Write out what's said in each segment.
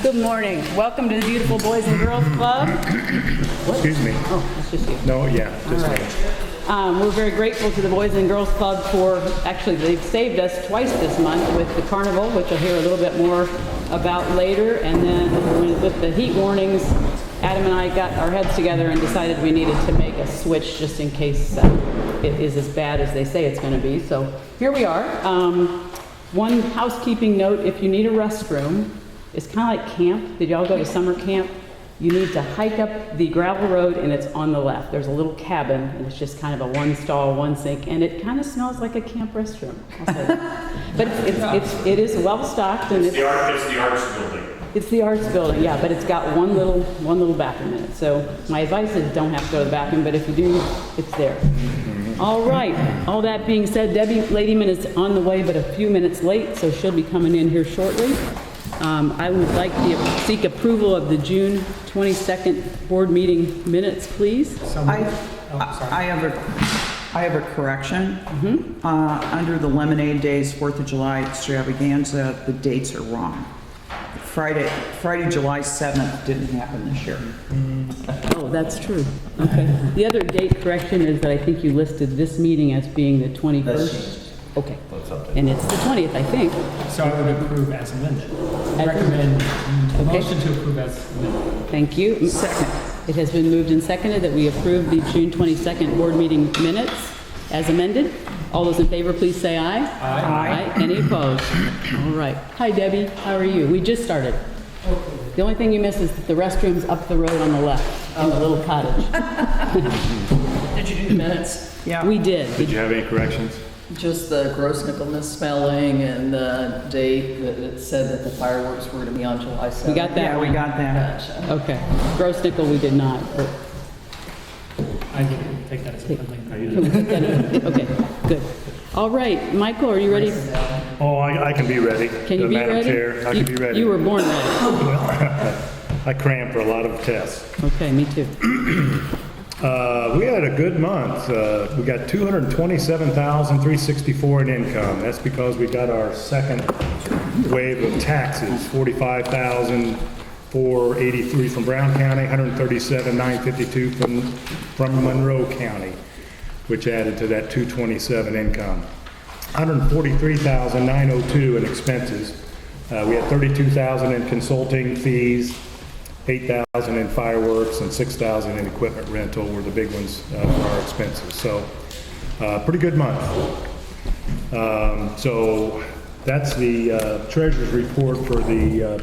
Good morning. Welcome to the beautiful Boys and Girls Club. Excuse me. Oh, that's just you. No, yeah, just All me. right. We're very grateful to the Boys and Girls Club for, actually, they've saved us twice this month with the carnival, which you'll hear a little bit more about later. And then with the heat warnings, Adam and I got our heads together and decided we needed to make a switch just in case it is as bad as they say it's going to be. So here we are. One housekeeping note, if you need a restroom, it's kind of like camp. Did y'all go to summer camp? You need to hike up the gravel road and it's on the left. There's a little cabin and it's just kind of a one stall, one sink, and it kind of smells like a camp restroom. I'll say that. But it is well stocked and It's the arts building. it's the arts building, yeah, but it's got one little bathroom in it. So my advice is don't have to go to the bathroom, but if you do, it's there. All right, all that being said, Debbie Ladyman is on the way, but a few minutes late, so she'll be coming in here shortly. I would like to seek approval of the June 22nd board meeting minutes, please. I have a correction. Under the Lemonade Days 4th of July extravaganza, the dates are wrong. Friday, July 7th didn't happen this year. Oh, that's true. Okay. The other date correction is that I think you listed this meeting as being the 21st. Okay. And it's the 20th, I think. So I would approve as amended. Recommend Okay. motion to approve as amended. Thank you. Second. It has been moved and seconded that we approve the June 22nd board meeting minutes as amended. All those in favor, please say aye. Aye. Any opposed? All right. Hi, Debbie. How are you? We just started. The only thing you missed is that the restroom's up the road on the left in the little cottage. Did you do the minutes? Yeah. We did. Did you have any corrections? Just the gross nickel misspelling and the date that it said that the fireworks were to be on July 7th. We got that Yeah, we one. got that. Gotcha. Okay. Gross nickel, we did not. But I can take that as a amendment. can we take that in? Okay, good. All right. Michael, are you ready? Oh, I can be ready. Can you be Madam ready? Chair, I can be ready. You were born ready. I cram for a lot of tests. Okay, me too. We had a good month. We got $227,364 in income. That's because we got our second wave of taxes, $45,483 from Brown County, $137,952 from Monroe County, which added to that 227 income. $143,902 in expenses. We had $32,000 in consulting fees, $8,000 in fireworks, and $6,000 in equipment rental were the big ones for our expenses. So, pretty good month. So that's the treasurer's report for the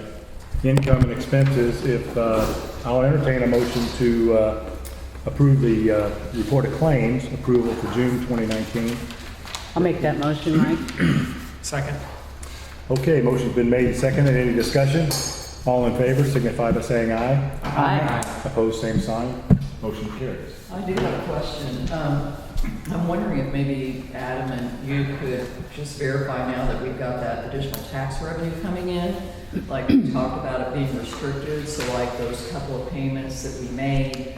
income and expenses. If I'll entertain a motion to approve the report of claims approval for June 2019. I'll make that motion, Mike. Second. Okay, motion's been made and seconded. Any discussion? All in favor signify by saying aye. Aye. Opposed, same sign. Motion carries. I do have a question. I'm wondering if maybe Adam and you could just verify now that we've got that additional tax revenue coming in. Like we talked about it being restricted, so like those couple of payments that we made,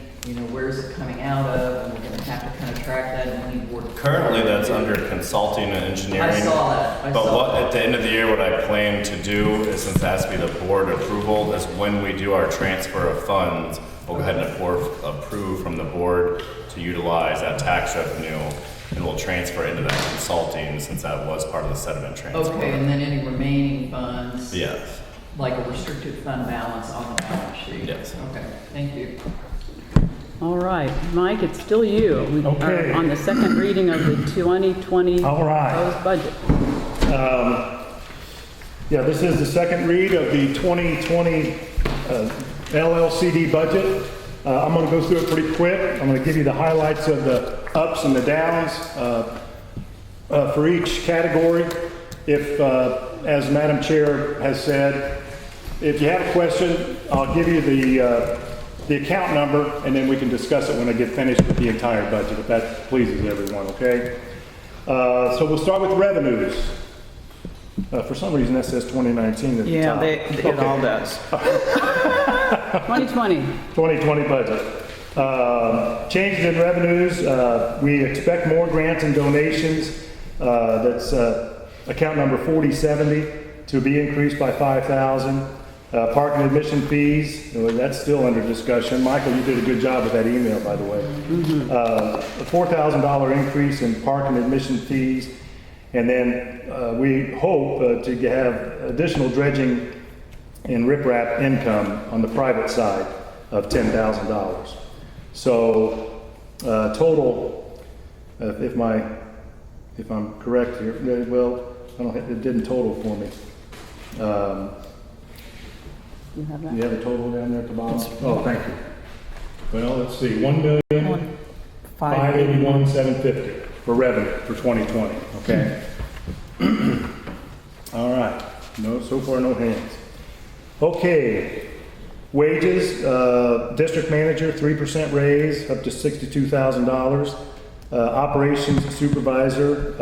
where's it coming out of? And we're gonna have to kind of track that and we need board. Currently, that's under consulting and engineering. I saw that. But at the end of the year, what I plan to do is, since it has to be the board approval, is when we do our transfer of funds, we'll go ahead and approve from the board to utilize that tax revenue, and we'll transfer into that consulting, since that was part of the sediment transfer. Okay, and then any remaining funds? Yes. Like a restricted fund balance on the balance sheet? Yes. Okay, thank you. All right, Mike, it's still you. We Okay. are on the second reading of the 2020 All right. proposed budget. Yeah, this is the second read of the 2020 LLCD budget. I'm going to go through it pretty quick. I'm going to give you the highlights of the ups and the downs for each category. If, as Madam Chair has said, if you have a question, I'll give you the account number, and then we can discuss it when I get finished with the entire budget, if that pleases everyone, okay? So we'll start with revenues. For some reason, that says 2019 at the Yeah, top. it all does. 2020. 2020 budget. Changes in revenues, we expect more grants and donations. That's account number 4070 to be increased by $5,000. Parking admission fees, well, that's still under discussion. Michael, you did a good job with that email, by the way. A $4,000 increase in parking admission fees. And then we hope to have additional dredging and riprap income on the private side of $10,000. So total, if I'm correct here, well, it didn't total for me. You have Do that? you have a total down there at the bottom? Oh, thank you. Well, let's see, $1,581,750 for revenue for 2020, okay? All right, no, so far no hands. Okay, wages, district manager, 3% raise, up to $62,000. Operations supervisor,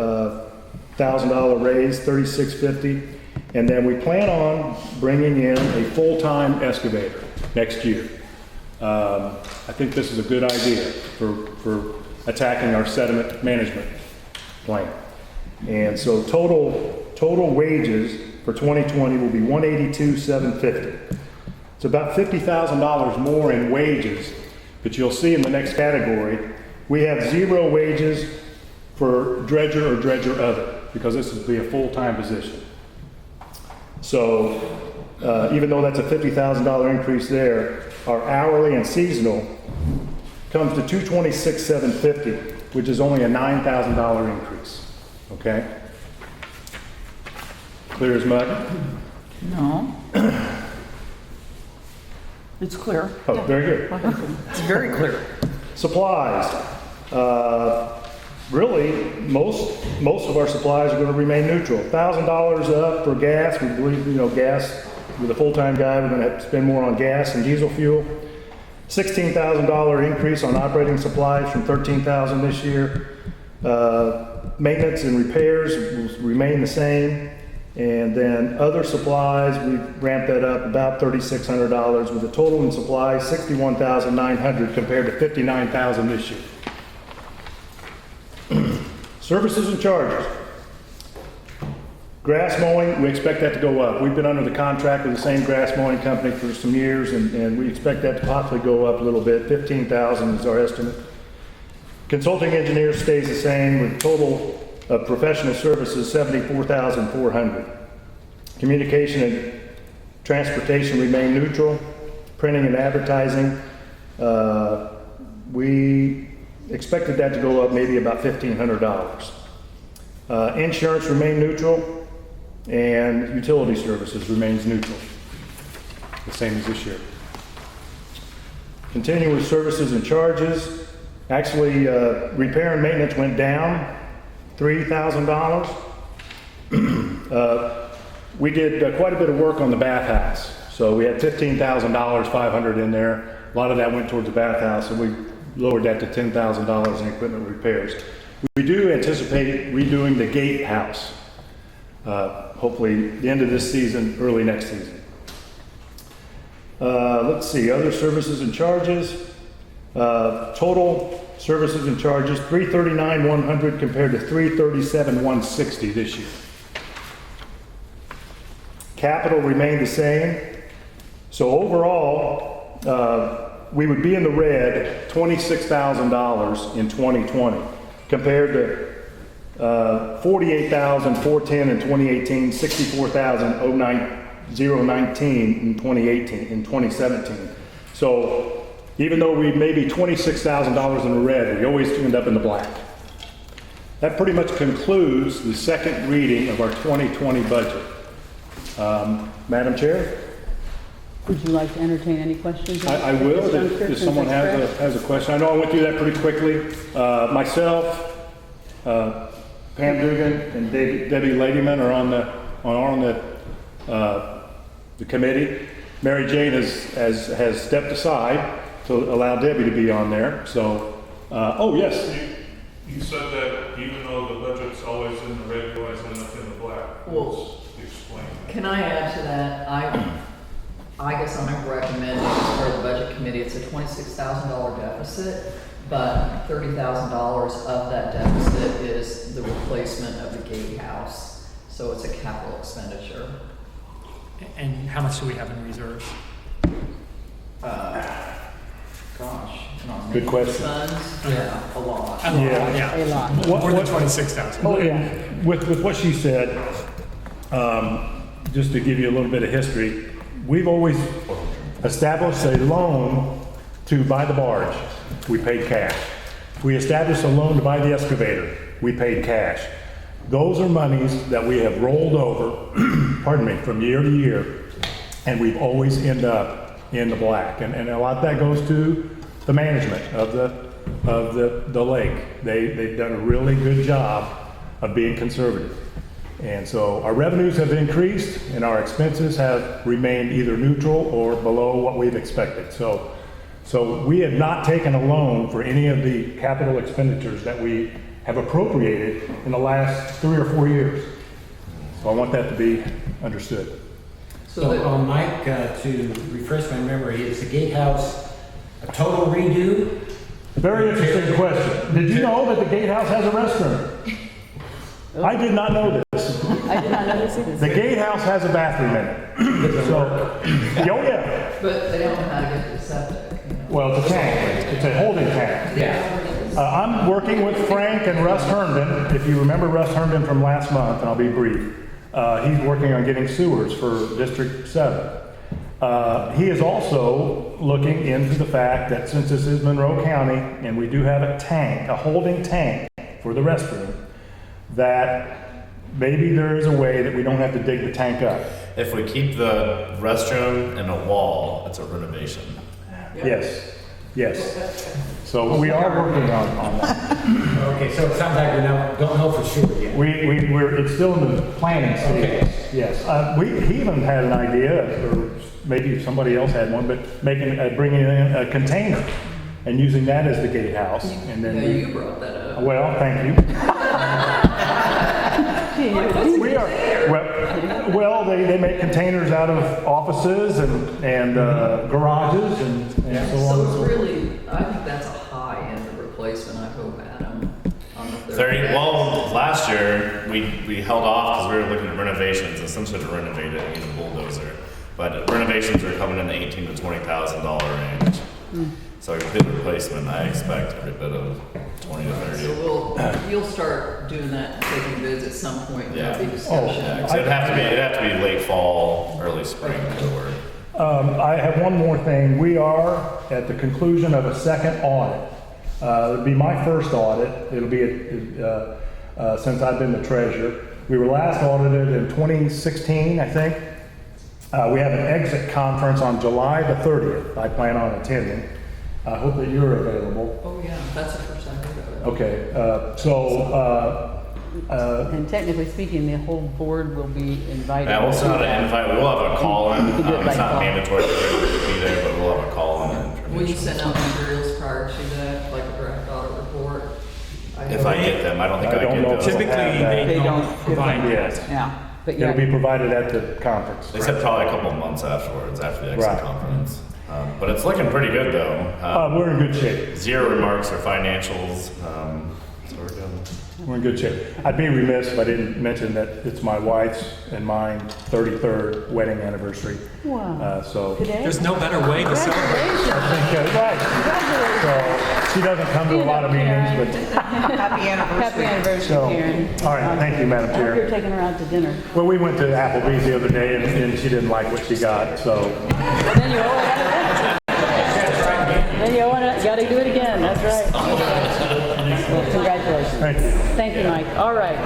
$1,000 raise, $36.50. And then we plan on bringing in a full-time excavator next year. I think this is a good idea for attacking our sediment management plan. And so total wages for 2020 will be $182,750. It's about $50,000 more in wages, but you'll see in the next category, we have 0 wages for dredger or dredger other, because this will be a full-time position. So even though that's a $50,000 increase there, our hourly and seasonal comes to $226,750, which is only a $9,000 increase. Okay? Clear as mud? No. It's clear. Oh, very good. It's very clear. Supplies. Really, most of our supplies are going to remain neutral. $1,000 up for gas. We believe, gas, with a full-time guy, we're going to have to spend more on gas and diesel fuel. $16,000 increase on operating supplies from $13,000 this year. Maintenance and repairs will remain the same. And then other supplies, we've ramped that up about $3,600, with a total in supplies $61,900 compared to $59,000 this year. Services and charges. Grass mowing, we expect that to go up. We've been under the contract with the same grass mowing company for some years, and we expect that to possibly go up a little bit. $15,000 is our estimate. Consulting engineers stays the same, with total of professional services $74,400. Communication and transportation remain neutral. Printing and advertising, we expected that to go up maybe about $1,500. Insurance remain neutral, and utility services remains neutral, the same as this year. Continuing with services and charges, actually repair and maintenance went down $3,000. We did quite a bit of work on the bathhouse, so we had $15,500 in there. A lot of that went towards the bathhouse, and we lowered that to $10,000 in equipment repairs. We do anticipate redoing the gatehouse, hopefully the end of this season, early next season. Let's see, other services and charges. Total services and charges, $339,100 compared to $337,160 this year. Capital remained the same. So overall, we would be in the red $26,000 in 2020 compared to $48,410 in 2018, $64,019 in 2017. So even though we may be $26,000 in the red, we always end up in the black. That pretty much concludes the second reading of our 2020 budget. Madam Chair? Would you like to entertain any questions? I will, Ms. Dunster, if since someone it's fresh? has a question. I know I went through that pretty quickly. Myself, Pam Dugan, and Debbie Ladyman are on the committee. Mary Jane has stepped aside to allow Debbie to be on there. So, oh yes. You said that even though the budget's always in the red, you always end up in the black. Well, Explain that. Can I add to that? I guess I'm recommending as part of the budget committee, it's a $26,000 deficit, but $30,000 of that deficit is the replacement of the gatehouse. So it's a capital expenditure. And how much do we have in reserves? Gosh. Good question. Funds, yeah, a lot. Yeah. A lot. More than 26,000. Oh, yeah. With what she said, just to give you a little bit of history, we've always established a loan to buy the barge. We paid cash. We established a loan to buy the excavator. We paid cash. Those are monies that we have rolled over, pardon me, from year to year, and we've always ended up in the black. And a lot of that goes to the management of the lake. They've done a really good job of being conservative. And so our revenues have increased and our expenses have remained either neutral or below what we've expected. So we have not taken a loan for any of the capital expenditures that we have appropriated in the last 3 or 4 years. So I want that to be understood. So, Mike, to refresh my memory, is the gatehouse a total redo? Very interesting question. Did you know that the gatehouse has a restroom? I did not know this. I did not know this either. The gatehouse has a bathroom in it. So, oh yeah. But they don't know how to get the septic, you know. Well, it's a tank. It's a holding tank. Yeah. I'm working with Frank and Russ Herndon. If you remember Russ Herndon from last month, and I'll be brief, he's working on getting sewers for District 7. He is also looking into the fact that since this is Monroe County and we do have a tank, a holding tank for the restroom, that maybe there is a way that we don't have to dig the tank up. If we keep the restroom in a wall, it's a renovation. Yes, yes. So we are working on that. Okay, so it sounds like we don't know for sure yet. It's still in the planning stage. Okay. Yes. He even had an idea, or maybe somebody else had one, but bringing in a container and using that as the gatehouse. And then Yeah, you brought that up. well, thank you. We are, well, they make containers out of offices and garages and so on and So so it's forth. really, I think that's a high end replacement, I hope, Adam, on the 30, well, last year, we held off because we were looking at renovations, and since we had to renovate it, we need a bulldozer. But renovations are coming in the $18,000 to $20,000 range. So a complete replacement, I expect every bit of 20 to 30. So you'll start doing that, and taking bids at some point, and there'll be Yeah. discussion. Yeah, 'cause it'd have to be late fall, early spring to work. I have one more thing. We are at the conclusion of a second audit. It'll be my first audit. It'll be since I've been the treasurer. We were last audited in 2016, I think. We have an exit conference on July the 30th. I plan on attending. I hope that you're available. Oh, yeah, that's the first I heard of it. Okay, And technically speaking, the whole board will be invited. Yeah, we'll send out an invite, we'll have a call-in, You can do it by it's not call. mandatory for everybody to be there, but we'll have a call-in and Will you information. send out materials prior to that, like a draft audit report? If I get them, I don't think I I don't get know. those. Typically, They they don't don't provide yes, that. Yeah. But it'll be yeah, provided at the conference. They said probably a couple of months afterwards, after the exit Right. conference. But it's looking pretty good though. We're in good shape. Zero remarks or financials, so we're good. We're in good shape. I'd be remiss if I didn't mention that it's my wife's and mine 33rd wedding anniversary. wow. So, Today? There's no better way to celebrate. Congratulations. right. Congratulations. So she doesn't come to a lot of meetings, but, Happy anniversary. Happy anniversary, so, Karen. all right, thank you, Madam I hope you're Chair. taking her out to dinner. Well, we went to Applebee's the other day and she didn't like what she got, so. Then you owe it. Then you owe it. Got to do it again. That's right. Well, congratulations. Thank you. Thank you, Mike. All right.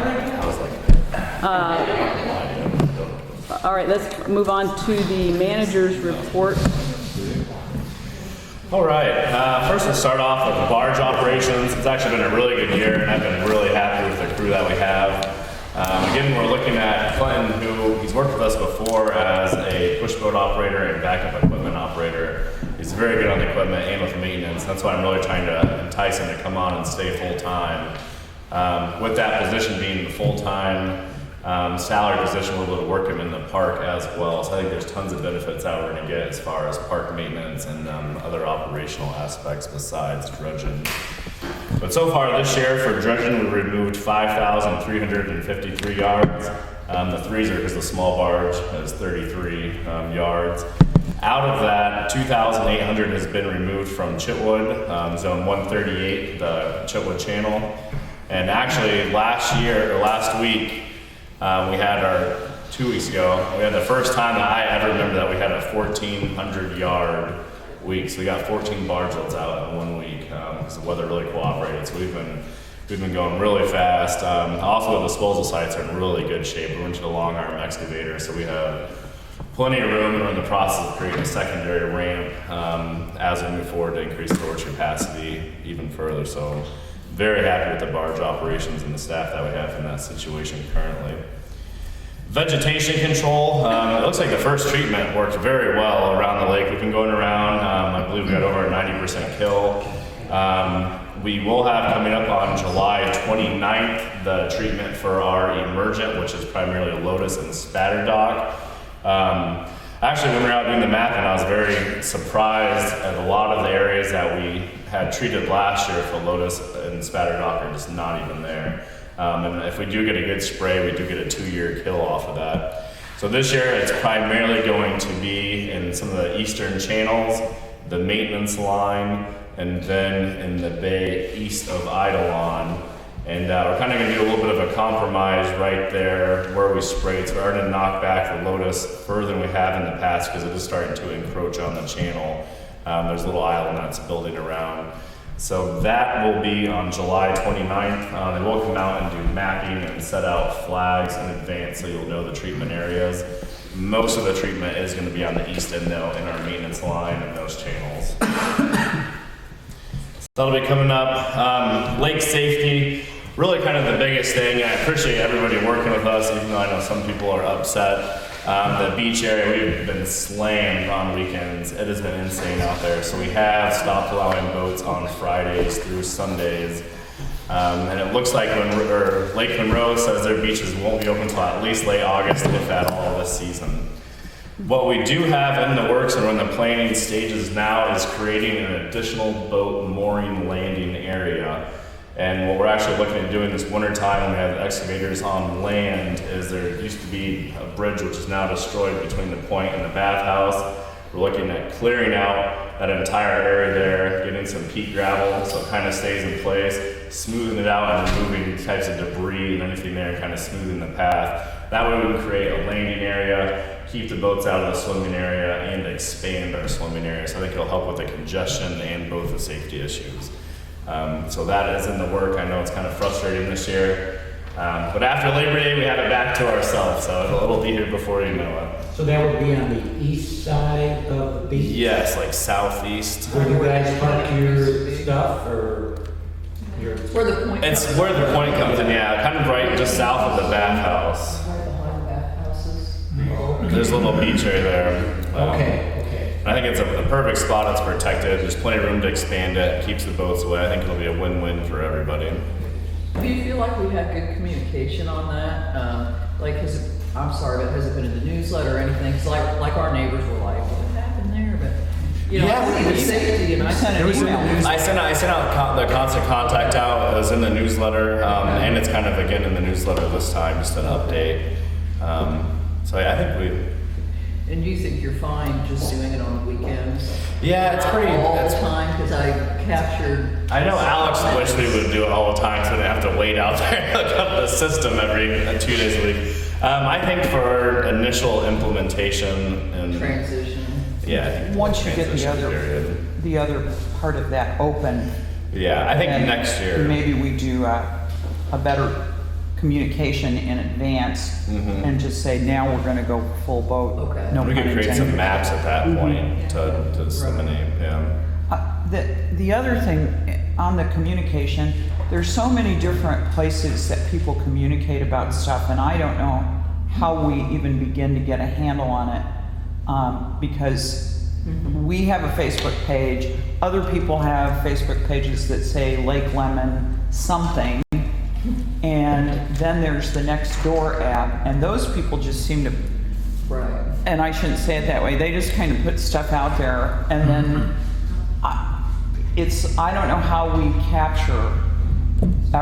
All right, let's move on to the manager's report. All right, first we'll start off with barge operations. It's actually been a really good year, and I've been really happy with the crew that we have. Again, we're looking at Clinton, who he's worked with us before as a push boat operator and backup equipment operator. He's very good on the equipment and with maintenance. That's why I'm really trying to entice him to come on and stay full-time. With that position being the full-time salary position, we're able to work him in the park as well. So I think there's tons of benefits that we're going to get as far as park maintenance and other operational aspects besides dredging. But so far this year for dredging, we removed 5,353 yards. The 3s are because the small barge has 33 yards. Out of that, 2,800 has been removed from Chitwood, zone 138, the Chitwood channel. And actually last week, we had 2 weeks ago, we had the first time that I ever remember that we had a 1,400 yard week. So we got 14 barge loads out in 1 week because the weather really cooperated. So we've been going really fast. Also, the disposal sites are in really good shape. We went to the long arm excavator, so we have plenty of room. We're in the process of creating a secondary ramp as we move forward to increase storage capacity even further. So very happy with the barge operations and the staff that we have in that situation currently. Vegetation control, it looks like the first treatment worked very well around the lake. We've been going around, I believe we got over a 90% kill. We will have coming up on July 29th, the treatment for our emergent, which is primarily lotus and spatterdock. Actually, when we were out doing the mapping, I was very surprised at a lot of the areas that we had treated last year for lotus and spatterdock are just not even there. And if we do get a good spray, we do get a 2-year kill off of that. So this year, it's primarily going to be in some of the eastern channels, the maintenance line, and then in the bay east of Eidolon. And we're kind of going to do a little bit of a compromise right there where we sprayed. So we're going to knock back the lotus further than we have in the past because it is starting to encroach on the channel. There's a little island that's building around. So that will be on July 29th. They will come out and do mapping and set out flags in advance so you'll know the treatment areas. Most of the treatment is going to be on the east end though in our maintenance line and those channels. So that'll be coming up. Lake safety, really kind of the biggest thing. I appreciate everybody working with us, even though I know some people are upset. The beach area, we've been slammed on weekends. It has been insane out there. So we have stopped allowing boats on Fridays through Sundays. And it looks like Lake Monroe says their beaches won't be open until at least late August, if at all, this season. What we do have in the works and we're in the planning stages now is creating an additional boat mooring landing area. And what we're actually looking at doing this winter time when we have excavators on land is there used to be a bridge which is now destroyed between the point and the bathhouse. We're looking at clearing out that entire area there, getting some peat gravel so it kind of stays in place, smoothing it out and removing types of debris and anything there and kind of smoothing the path. That way we would create a landing area, keep the boats out of the swimming area, and expand our swimming area. So I think it'll help with the congestion and both the safety issues. So that is in the work. I know it's kind of frustrating this year. But after Labor Day, we have it back to ourselves. So it'll be here before you know it. So that would be on the east side of the beach? Yes, like southeast. Where you guys park your stuff or your? It's where the point. It's where the point comes in, yeah. Kind of right just south of the bathhouse. Right behind the bathhouses. There's a little beach area there. Okay. I think it's a perfect spot. It's protected. There's plenty of room to expand it. Keeps the boats away. I think it'll be a win-win for everybody. Do you feel like we had good communication on that? I'm sorry, but has it been in the newsletter or anything? Because like our neighbors were like, what happened there? But, you know, Yeah, the safety, and I sent an email. I sent out the constant contact out. It was in the newsletter, and it's kind of again in the newsletter this time, just an update. So yeah, I think we. And you think you're fine just doing it on the weekends? Yeah, it's pretty. All It's the time, because I captured. I know Alex wished we would do it all the time, so we didn't have to wait out there and look up the system every 2 days a week. I think for initial implementation and Transition. yeah, I think Once you get transition the other part of that open. Yeah, I think then next year. Maybe we do a better communication in advance and just say, now we're gonna go full boat. Okay. No We pun could create some intended. maps at that point to disseminate. Yeah. The other thing on the communication, there's so many different places that people communicate about stuff, and I don't know how we even begin to get a handle on it, because we have a Facebook page, other people have Facebook pages that say Lake Lemon something, and then there's the Nextdoor app, and those people just seem to, Right. and I shouldn't say it that way, they just kind of put stuff out there, and then I don't know how we capture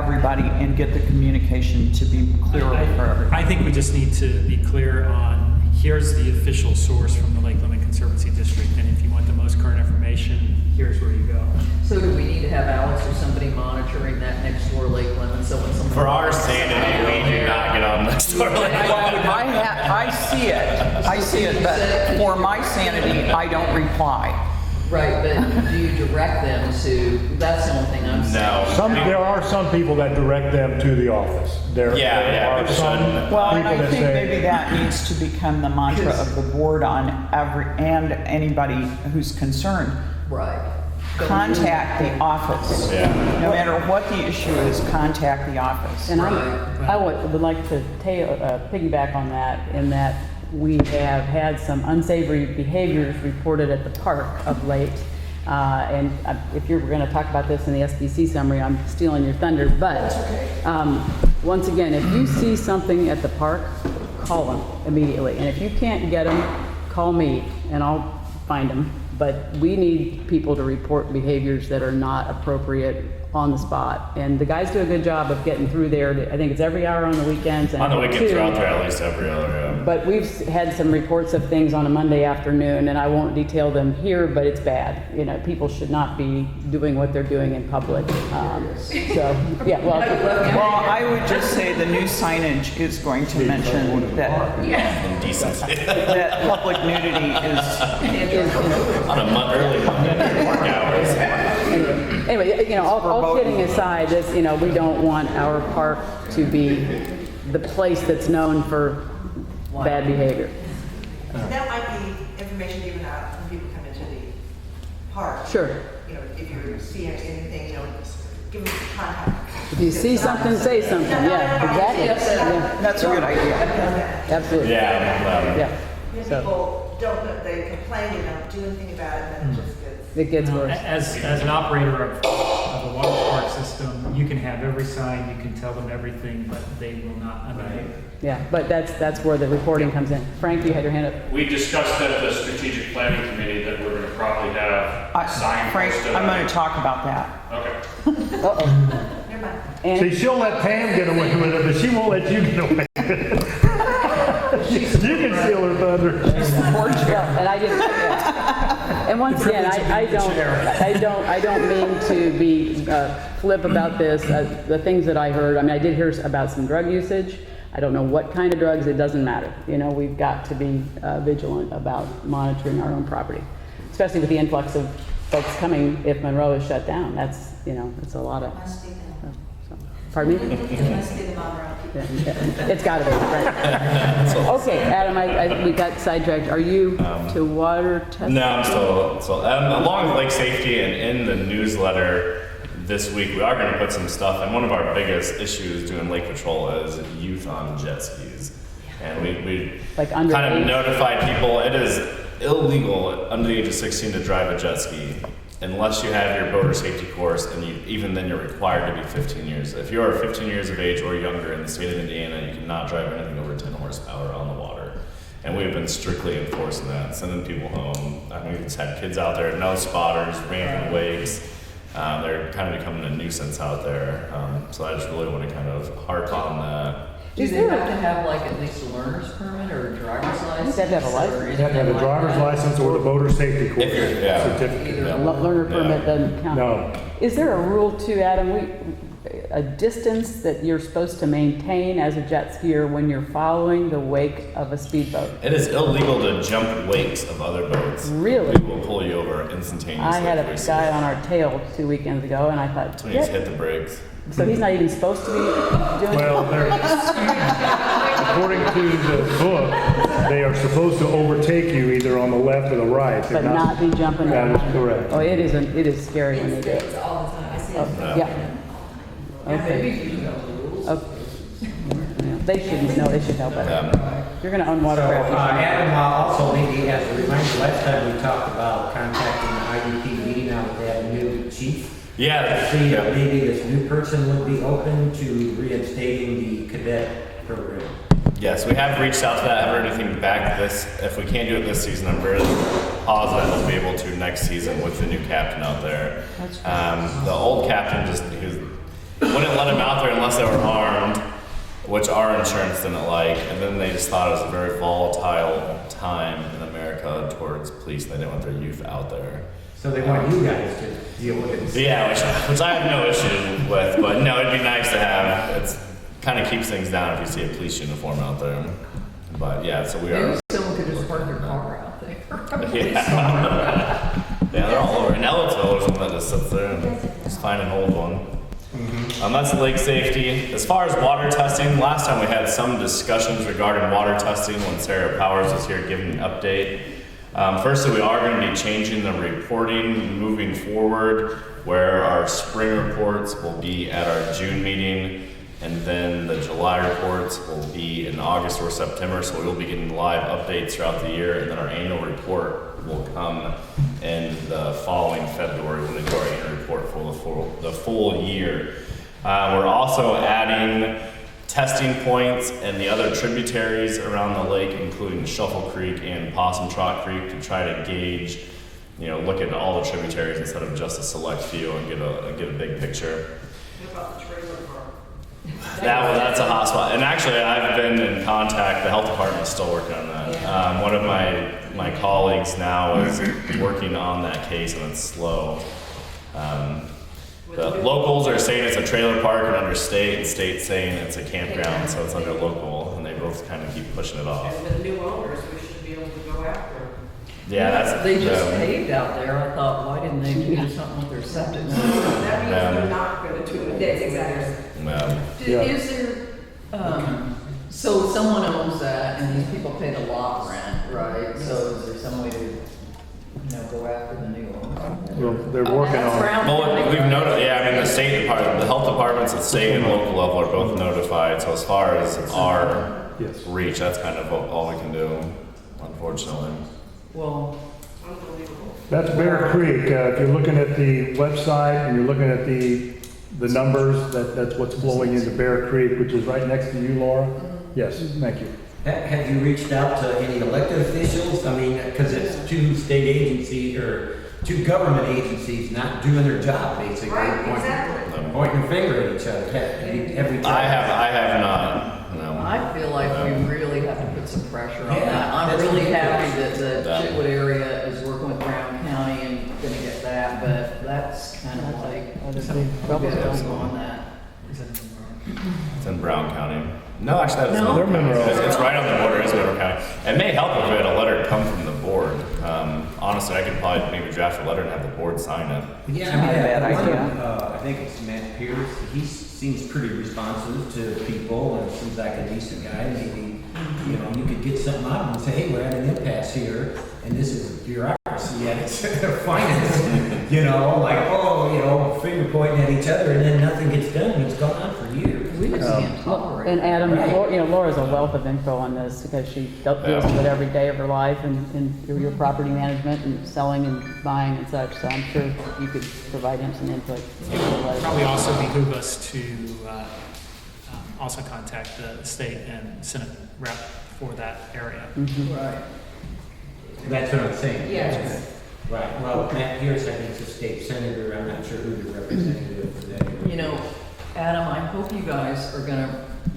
everybody and get the communication to be clearer for everybody. I think we just need to be clear on, here's the official source from the Lake Lemon Conservancy District, and if you want the most current information, here's where you go. So do we need to have Alex or somebody monitoring that next door Lake Lemon, so when someone. For our sanity, we do not get on next door. I see it, but for my sanity, I don't reply. Right, but do you direct them to, that's the only thing I'm saying. No. There are some people that direct them to the office. There Yeah, are people some shouldn't. Well, and people I that think say- maybe that needs to become the mantra of the board on every, and anybody who's concerned. Right. Contact the office. Yeah. No matter what the issue is, contact the office. And Right. I would like to piggyback on that, in that we have had some unsavory behaviors reported at the park of late. And if you're going to talk about this in the SBC summary, I'm stealing your thunder. But once again, if you see something at the park, call them immediately. And if you can't get them, call me and I'll find them. But we need people to report behaviors that are not appropriate on the spot. And the guys do a good job of getting through there. I think it's every hour on the weekends. And On the weekends, too. they're out there at least every other, But we've had some reports of things on a Monday afternoon, and I won't detail them here, but it's bad. You know, people should not be doing what they're doing in public. So, yeah, well, Well, I would just say the new signage is going to mention that, indecency. that public nudity is, On a early Monday, work hours. anyway, you know, all kidding aside, this, you know, we don't want our park to be the place that's known for bad behavior. That might be information given out when people come into the park. Sure. You know, if you see anything, you know, give them contact. If you see something, say something. Yeah, exactly. Yeah, that's a good idea. absolutely. Yeah. Yeah. Many So people don't, they complain, they don't do anything about it, and then it just gets. it gets worse. As an operator of a water park system, you can have every sign, you can tell them everything, but they will not, I mean, Yeah, but that's where the reporting comes in. Frank, you had your hand up. We discussed at the strategic planning committee that we're going to probably have a sign Frank, posted. I'm going to talk about that. Okay. Uh-oh. Never mind. And See, she'll let Pam get away with it, but she won't let you get away with it. You can steal her thunder. yeah, and I didn't. Yeah. And once again, I don't mean to be flip about this. The things that I heard. I mean, I did hear about some drug usage. I don't know what kind of drugs. It doesn't matter. You know, we've got to be vigilant about monitoring our own property, especially with the influx of folks coming. If Monroe is shut down, that's, you know, it's a lot of. So, pardon me. Yeah, it's got to be, right? Okay, Adam, we got sidetracked. Are you to water testing? No, I'm still along with lake safety and in the newsletter this week, we are going to put some stuff. And one of our biggest issues doing lake patrol is youth on jet skis. And we Like under kind of age? notified people it is illegal under the age of 16 to drive a jet ski unless you have your boater safety course, and even then you're required to be 15 years. If you are 15 years of age or younger in the state of Indiana, you cannot drive anything over 10 horsepower on the water. And we've been strictly enforcing that, sending people home. I mean, we've just had kids out there, no spotters, rampant wakes. They're kind of becoming a nuisance out there. So I just really want to kind of harp on that. Do they have to have like at least a learner's permit or a driver's license? They have to have a license. or You have to have a anything like driver's that? license or the boater safety course If you're- yeah. certificate. Either Learner permit doesn't count. No. Is there a rule too, Adam, a distance that you're supposed to maintain as a jet skier when you're following the wake of a speedboat? It is illegal to jump wakes of other boats. Really? We will pull you over instantaneously. I had if we a see guy it. on our tail 2 weekends ago, and I thought, So we just yeah. hit the brakes. So he's not even supposed to be doing Well, according to the book, they are supposed to overtake you either on the left or the right. They're but not be jumping That around. is correct. Oh, it is scary when they do it. All the time, I see it. Oh, yeah. Yeah, Okay. maybe you know the rules. Okay. Yeah, they shouldn't know. They should know better. Yeah. If you're going to own So, watercraft, you should know. Adam, also maybe as a reminder, last time we talked about contacting the IDP meeting now that they have a new chief. Yeah. See yeah. if maybe this new person would be open to reinstating the cadet program. Yes, we have reached out to that. I haven't heard anything back. If we can't do it this season, I'm very positive we'll be able to next season with the new captain out there. The old captain wouldn't let them out there unless they were armed, which our insurance didn't like. And then they just thought it was a very volatile time in America towards police. They didn't want their youth out there. So they want you guys to deal with it. Yeah, which I have no issue with, but no, it'd be nice to have. It's kind of keeps things down if you see a police uniform out there. But yeah, so we are. Maybe someone could just park their car out there. Yeah. Yeah, they're all over. In Ellisville, there's one that just sits there and just find an old one. That's lake safety. As far as water testing, last time we had some discussions regarding water testing when Sarah Powers was here giving an update. Firstly, we are going to be changing the reporting moving forward, where our spring reports will be at our June meeting, and then the July reports will be in August or September, so we will be getting live updates throughout the year, and then our annual report will come in the following February when we do our annual report for the full year. We're also adding testing points and the other tributaries around the lake, including Shuffle Creek and Possum Trot Creek, to try to gauge, look at all the tributaries instead of just a select few and get a big picture. What about the trailer park? That's a hot spot. And actually, I've been in contact. The health department is still working on that. One of my colleagues now is working on that case, and it's slow. The locals are saying it's a trailer park and under state, and state's saying it's a campground, so it's under local, and they both kind of keep pushing it off. And the new owners, we should be able to go after them. Yeah, that's. They just paved out there. I thought, why didn't they do something with their septic? That means they're not gonna do it. That's exactly. Is there, so someone owns that and these people pay the lot rent, right? So is there some way to, go after the new owner? Well, they're working on it. Well, we've noted, the state department, the health departments at state and local level are both notified. So as far as our reach, that's kind of all we can do, unfortunately. Well, That's Bear Creek. If you're looking at the website and you're looking at the numbers, that's what's flowing into Bear Creek, which is right next to you, Laura. Yes, thank you. Have you reached out to any elected officials? I mean, because it's two state agencies or two government agencies not doing their job, basically. Right, exactly. Pointing a finger at each other every time. I have not. No. I feel like we really have to put some pressure on Yeah, that. I'm that's really what happy that the Yeah. Chitwood area is working with Brown County and gonna get that, but that's kind of like, we gotta go on that. It's in Brown County. No, actually, that's No. Monroe County. Monroe. It's right on the border. It's Monroe County. It may help if we had a letter come from the board. Honestly, I could probably maybe draft a letter and have the board sign it. Yeah, Not a bad one of idea. them, I think it's Matt Pierce. He seems pretty responsive to people and seems like a decent guy. Maybe, you could get something out of him and say, hey, we're at an impasse here, and this is bureaucracy at its finest. Finger pointing at each other, and then nothing gets done, and it's gone on for years. We just can't tolerate And it. Adam, Right. Laura's a wealth of info on this because she deals with it every day of her life and your property management and selling and buying and such. So I'm sure you could provide him some input. Probably also behoove us to also contact the state and Senate rep for that area. Right. That's what I'm saying. Yes. Right, well, Matt Pierce, I think, is a state senator. I'm not sure who the representative for that area. Adam, I hope you guys are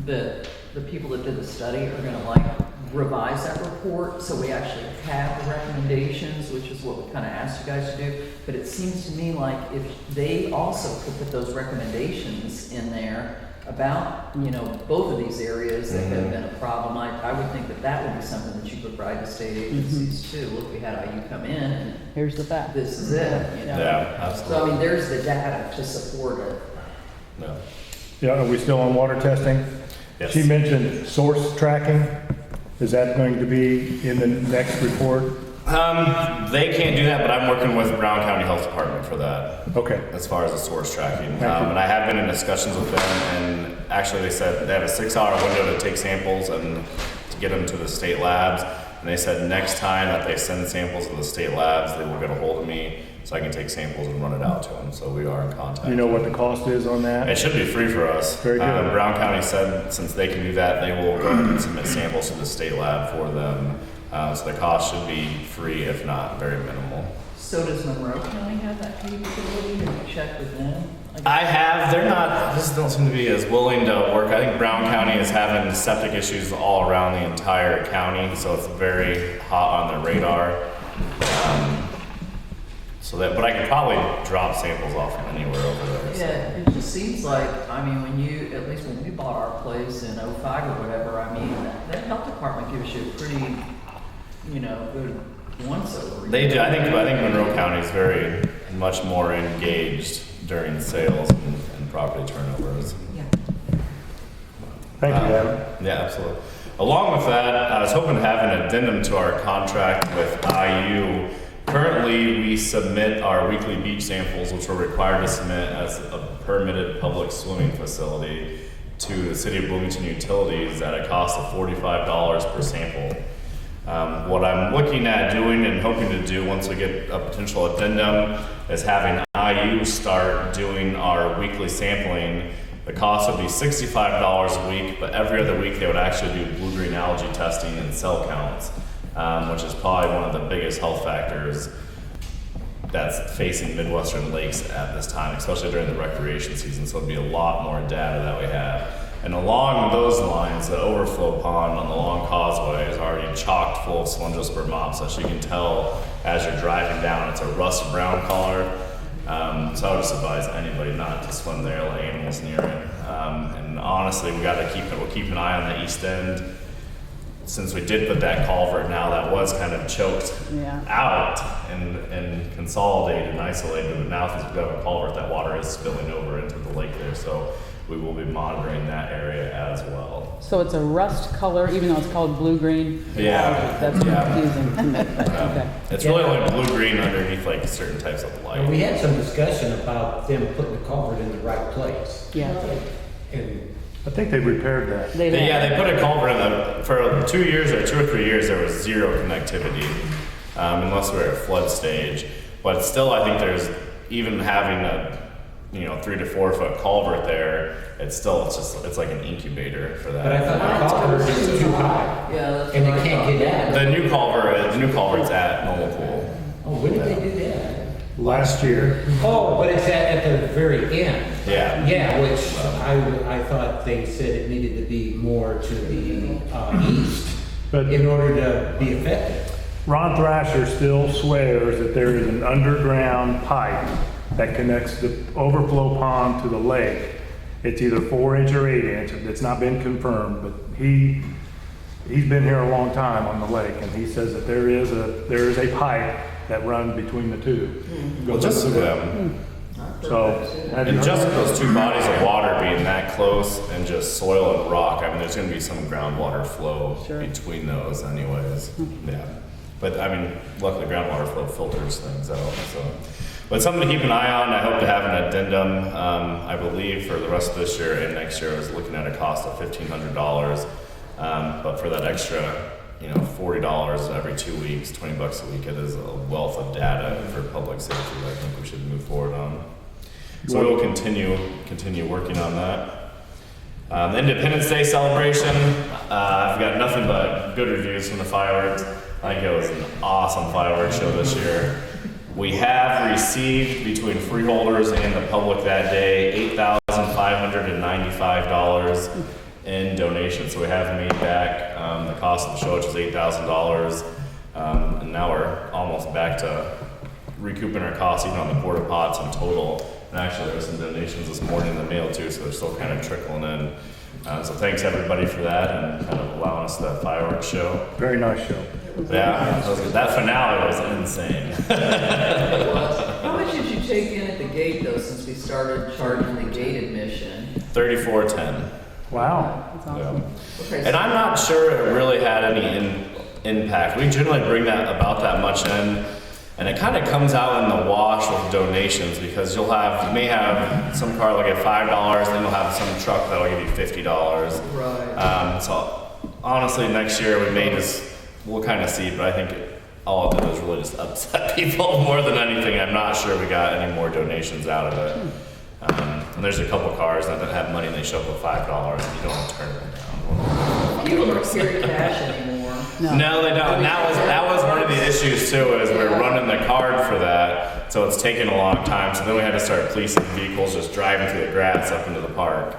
the people that did the study are gonna revise that report so we actually have the recommendations, which is what we kind of asked you guys to do. But it seems to me like if they also could put those recommendations in there about, both of these areas that have been a problem, I would think that would be something that you provide to state agencies too. Look, we had IU come in and Here's the fact. this is it, Yeah, absolutely. So, there's the data to support it. No. Yeah, are we still on water testing? Yes. She mentioned source tracking. Is that going to be in the next report? They can't do that, but I'm working with Brown County Health Department for that. Okay. As far as the source tracking. Thank you. And I have been in discussions with them, and actually they said they have a 6-hour window to take samples and to get them to the state labs. And they said next time that they send samples to the state labs, they will get a hold of me so I can take samples and run it out to them. So we are in contact. You know what the cost is on that? It should be free for us. Very good. Brown County said since they can do that, they will go ahead and submit samples to the state lab for them. So the cost should be free, if not very minimal. So does Monroe County have that capability? Have you checked with them? I have, they're not, this don't seem to be as willing to work. I think Brown County is having septic issues all around the entire county, so it's very hot on their radar. But I could probably drop samples off from anywhere over there. so. Yeah, it just seems like, I mean, at least when we bought our place in '05 or whatever, I mean, that health department gives you a pretty, good once-over. They do, I think Monroe County is very much more engaged during sales and property turnovers. Yeah. Thank you, Adam. Yeah, absolutely. Along with that, I was hoping to have an addendum to our contract with IU. Currently, we submit our weekly beach samples, which we're required to submit as a permitted public swimming facility, to the City of Bloomington Utilities at a cost of $45 per sample. What I'm looking at doing and hoping to do once we get a potential addendum is having IU start doing our weekly sampling. The cost would be $65 a week, but every other week they would actually do blue-green algae testing and cell counts, which is probably one of the biggest health factors that's facing Midwestern lakes at this time, especially during the recreation season. So it'd be a lot more data that we have. And along those lines, the overflow pond on the Long Causeway is already chocked full of Selendrosperm mops. As you can tell, as you're driving down, it's a rust brown color. So I would just advise anybody not to swim there, let animals near it. And honestly, we'll keep an eye on the east end. Since we did put that culvert now, that was kind of choked out and consolidated and isolated. But now since we've got a culvert, that water is spilling over into the lake there. So we will be monitoring that area as well. So it's a rust color, even though it's called blue-green? Yeah. That's confusing to me, but okay. It's really only blue-green underneath like certain types of light. And we had some discussion about them putting the culvert in the right place. Yeah. And I think they repaired that. They They put a culvert in for 2 years or 2 or 3 years. There was zero connectivity, unless we were at flood stage. But still, I think there's even having a 3 to 4 foot culvert there. It's like an incubator for that. But I thought the culvert is too high. Yeah, that's And what they I can't thought. get out. The new culvert's at Noble Pool. Oh, when did they do that? Last year, Oh, but it's at the very end. Yeah. Yeah, which I thought they said it needed to be more to the east but in order to be effective. Ron Thrasher still swears that there is an underground pipe that connects the overflow pond to the lake. It's either 4-inch or 8-inch. It's not been confirmed, but he's been here a long time on the lake, and he says that there is a pipe that runs between the two. Well, just So, have you and heard just of that? those 2 bodies of water being that close and just soil and rock. I mean, there's going to be some groundwater flow between those, anyways. Yeah, but I mean, luckily groundwater flow filters things out. So, but something to keep an eye on. I hope to have an addendum. I believe for the rest of this year and next year, I was looking at a cost of $1,500. But for that extra, $40 every 2 weeks, $20 a week, it is a wealth of data for public safety that I think we should move forward on. So we will continue working on that. The Independence Day celebration, I've got nothing but good reviews from the fireworks. I think it was an awesome fireworks show this year. We have received between freeholders and the public that day $8,595 in donations. So we have made back the cost of the show, which was $8,000. And now we're almost back to recouping our costs, even on the porta pots in total. And actually, there were some donations this morning in the mail too, so they're still kind of trickling in. So thanks everybody for that and kind of allowing us the fireworks show. Very nice show. Yeah, that finale was insane. How much did you take in at the gate though, since we started charging the gate admission? $34.10. Wow. That's awesome. Okay, And I'm not sure it really had any impact. We generally bring that about that much in, and it kind of comes out in the wash with donations because you may have some car that'll get $5, then you'll have some truck that'll give you $50. Right. So honestly, next year we'll kind of see, but I think all it did was really just upset people more than anything. I'm not sure we got any more donations out of it. And there's a couple cars that have money and they show up with $5 and you don't want to turn them down. You don't carry cash anymore. No, they don't. And that was one of the issues too, is we're running the card for that, so it's taking a long time. So then we had to start policing vehicles just driving through the grass up into the park.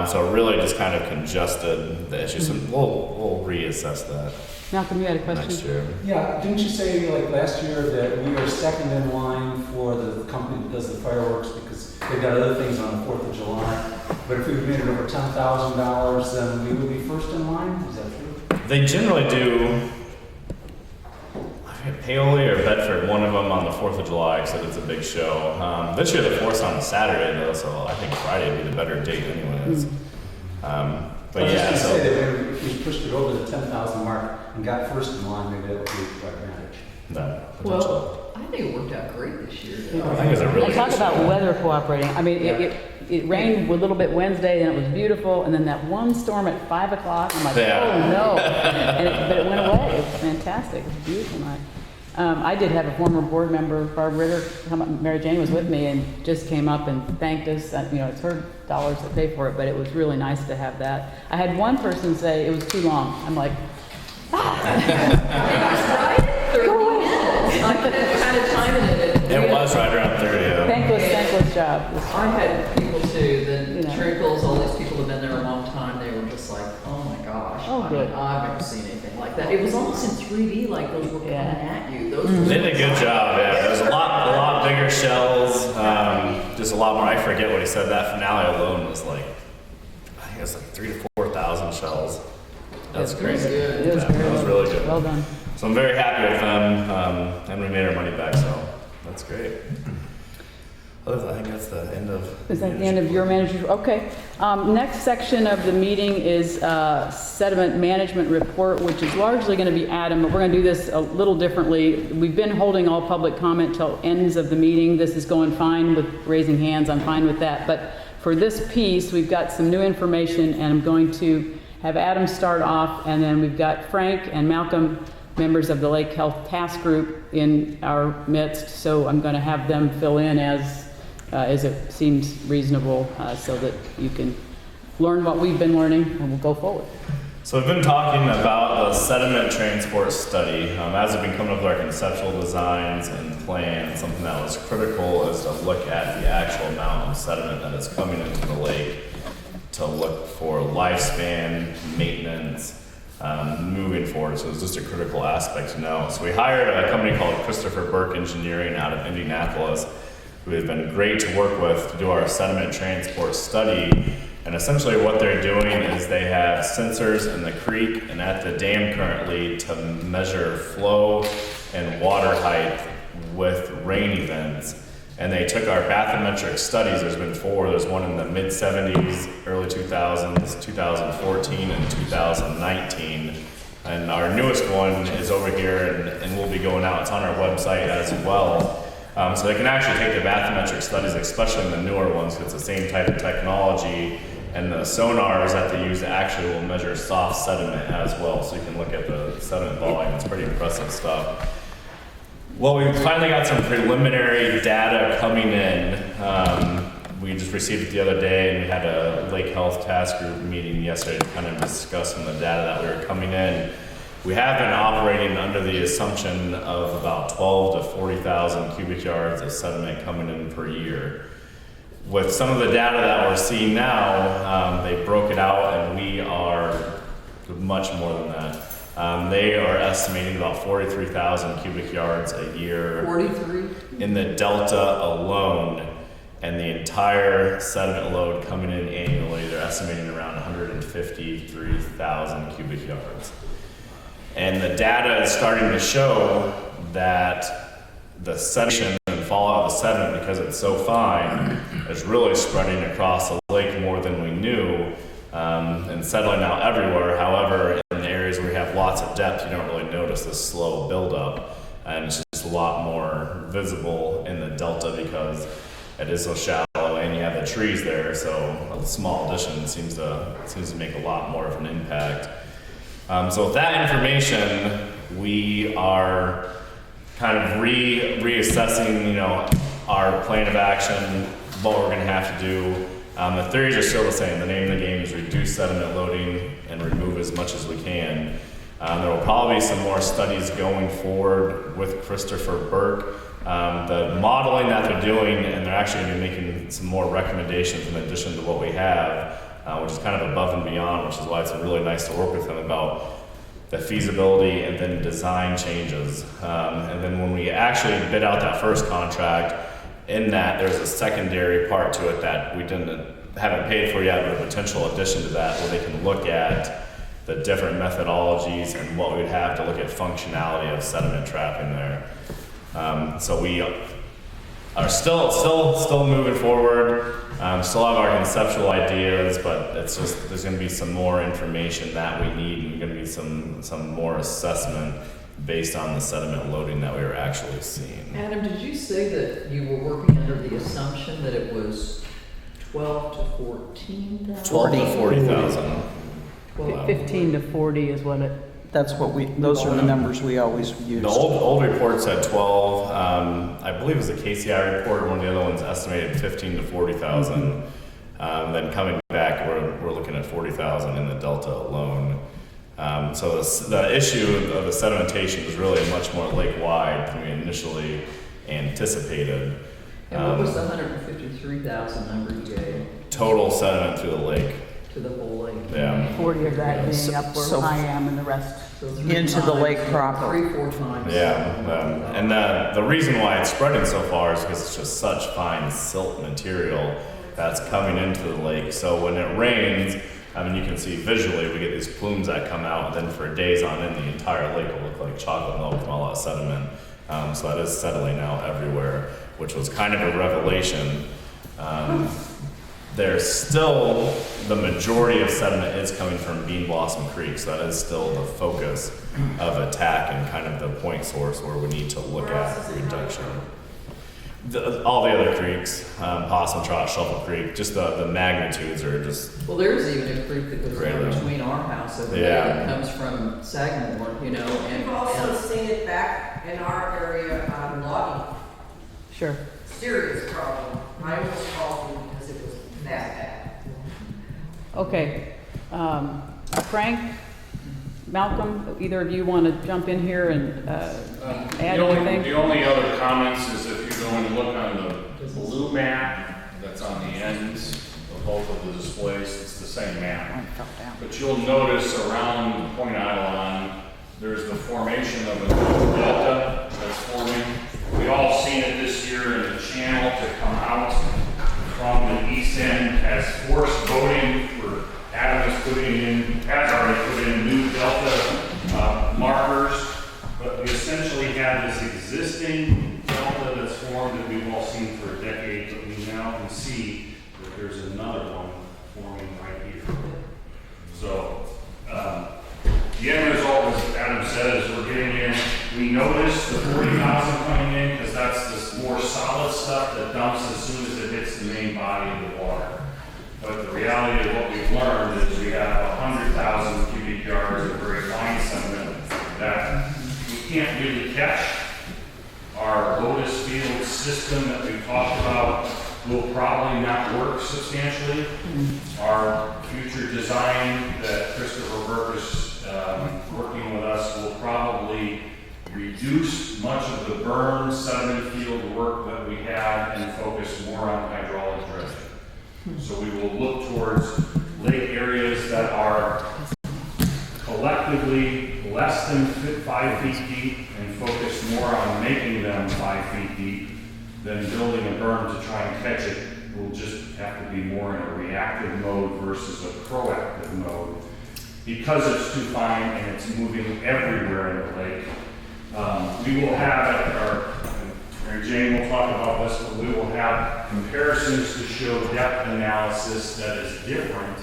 So it really just kind of congested the issue. So we'll reassess that Malcolm, you had a next question? year. Yeah, didn't you say like last year that we are second in line for the company that does the fireworks because they've got other things on the 4th of July? But if we made it over $10,000, then we would be first in line? Is that true? They generally do, I forget, Paoli or Bedford, one of them on the 4th of July, because it's a big show. This year the 4th's on a Saturday though, so I think Friday would be the better date anyways. But yeah, I was just so. going to say that maybe if we pushed it over the 10,000 mark and got first in line, maybe that would be a right advantage. No, potentially. Well, I think it worked out great this year. I think it's a really And talk good about show. weather cooperating. I mean, it rained a little bit Wednesday, and it was beautiful, and then that one storm at 5 o'clock, I'm like, Yeah. oh no. But it went away. It was fantastic. It was a beautiful night. I did have a former board member, Barb Ritter, come up, Mary Jane was with me and just came up and thanked us. You know, it's her dollars that pay for it, but it was really nice to have that. I had one person say it was too long. I'm like, Right? 30 minutes. I kind of timing it. It was right around 30. Yeah. thankless job. I had people too, You the know. Trinkles, all these people have been there a long time, they were just like, oh my gosh. Oh, I good. mean, I've never seen anything like that. It was almost in 3D, like those were coming Yeah. at you. Those were They did a good job, yeah. There's a lot bigger shells, just a lot more. I forget what he said. That finale alone was like, I think it was like 3,000 to 4,000 shells. That's crazy. good. It was Yeah, very it was really good. well done. So I'm very happy with them, and we made our money back, so that's great. Other than that, I think that's the end of. Is that the end of your manager's? Okay. Next section of the meeting is sediment management report, which is largely going to be Adam, but we're going to do this a little differently. We've been holding all public comment till ends of the meeting. This is going fine with raising hands. I'm fine with that. But for this piece, we've got some new information, and I'm going to have Adam start off, and then we've got Frank and Malcolm, members of the Lake Health Task Group, in our midst. So I'm going to have them fill in as it seems reasonable, so that you can learn what we've been learning, and we'll go forward. So we've been talking about the sediment transport study. As we've been coming up with our conceptual designs and plans, something that was critical is to look at the actual amount of sediment that is coming into the lake, to look for lifespan, maintenance, moving forward. So it's just a critical aspect to know. So we hired a company called Christopher Burke Engineering out of Indianapolis, who has been great to work with to do our sediment transport study. And essentially what they're doing is they have sensors in the creek and at the dam currently to measure flow and water height with rain events. And they took our bathymetric studies, there's been 4, there's one in the mid-70s, early 2000s, 2014, and 2019. And our newest one is over here and will be going out, it's on our website as well. So they can actually take the bathymetric studies, especially in the newer ones, because it's the same type of technology. And the sonars that they use actually will measure soft sediment as well, so you can look at the sediment volume. It's pretty impressive stuff. Well, we finally got some preliminary data coming in. We just received it the other day, and we had a Lake Health Task Group meeting yesterday to kind of discuss some of the data that we were coming in. We have been operating under the assumption of about 12 to 40,000 cubic yards of sediment coming in per year. With some of the data that we're seeing now, they broke it out, and we are much more than that. They are estimating about 43,000 cubic yards a year 43? in the Delta alone, and the entire sediment load coming in annually, they're estimating around 153,000 cubic yards. And the data is starting to show that the sediment and fallout of the sediment, because it's so fine, is really spreading across the lake more than we knew, and settling out everywhere. However, in the areas where we have lots of depth, you don't really notice this slow buildup, and it's just a lot more visible in the delta because it is so shallow, and you have the trees there. So a small addition seems to make a lot more of an impact. So with that information, we are kind of reassessing, our plan of action, what we're going to have to do. The theories are still the same. The name of the game is reduce sediment loading and remove as much as we can. There will probably be some more studies going forward with Christopher Burke. The modeling that they're doing, and they're actually going to be making some more recommendations in addition to what we have, which is kind of above and beyond, which is why it's really nice to work with them about the feasibility and then design changes. And then when we actually bid out that first contract, in that there's a secondary part to it that we haven't paid for yet, but a potential addition to that where they can look at the different methodologies and what we'd have to look at functionality of sediment trapping there. So we are still moving forward. Still have our conceptual ideas, but it's just there's going to be some more information that we need, and going to be some more assessment based on the sediment loading that we were actually seeing. Adam, did you say that you were working under the assumption that it was 12 to 14,000? 12 to 40,000. 15 to 40 is what it, That's what those are the numbers we always use. The old report said 12. I believe it was the KCI report. One of the other ones estimated 15 to 40,000. Then coming back, we're looking at 40,000 in the Delta alone. So the issue of the sedimentation is really much more lake-wide than we initially anticipated. And what was the 153,000 number you gave Total sediment through the lake. to the whole lake? Yeah. 40 of that being So- up where so- I am and the rest. So 3 Into the lake times, proper. 3-4 times. Yeah, and the reason why it's spreading so far is because it's just such fine silt material that's coming into the lake. So when it rains, I mean, you can see visually, we get these plumes that come out, and then for days on end, the entire lake will look like chocolate milk from all that sediment. So that is settling out everywhere, which was kind of a revelation. There's still, the majority of sediment is coming from Bean Blossom Creek, so that is still the focus of attack and kind of the point source where we need to look at reduction. All the other creeks, Possum Trot, Shuffle Creek, just the magnitudes are just, Well, there's even a creek that goes Great. down between our house over there Yeah. that comes from Sagamore, you know, and. We've also seen it back in our area on logging. Sure. Serious problem. I almost called them because it was that bad. Okay. Frank, Malcolm, either of you want to jump in here and add anything? The only other comments is if you go and look on the blue map that's on the ends of both of the displays, it's the same map. But you'll notice around Point Eidolon, there's the formation of a new delta that's forming. We all seen it this year in the channel to come out from the east end as forced voting for Adam has already put in new delta markers. But we essentially have this existing delta that's formed that we've all seen for a decade, but we now can see that there's another one forming right here. So, the end result, as Adam said, is we're getting in, we notice the 40,000 coming in because that's this more solid stuff that dumps as soon as it hits the main body of the water. But the reality of what we've learned is we have 100,000 cubic yards of very fine sediment that we can't really catch. Our Lotus Field system that we talked about will probably not work substantially. Our future design that Christopher Burke is working with us will probably reduce much of the burn sediment field work that we have and focus more on hydraulic dredging. So we will look towards lake areas that are collectively less than 5 feet deep and focus more on making them 5 feet deep than building a berm to try and catch it. We'll just have to be more in a reactive mode versus a proactive mode. Because it's too fine and it's moving everywhere in the lake, we will have Mary Jane will talk about this, but we will have comparisons to show depth analysis that is different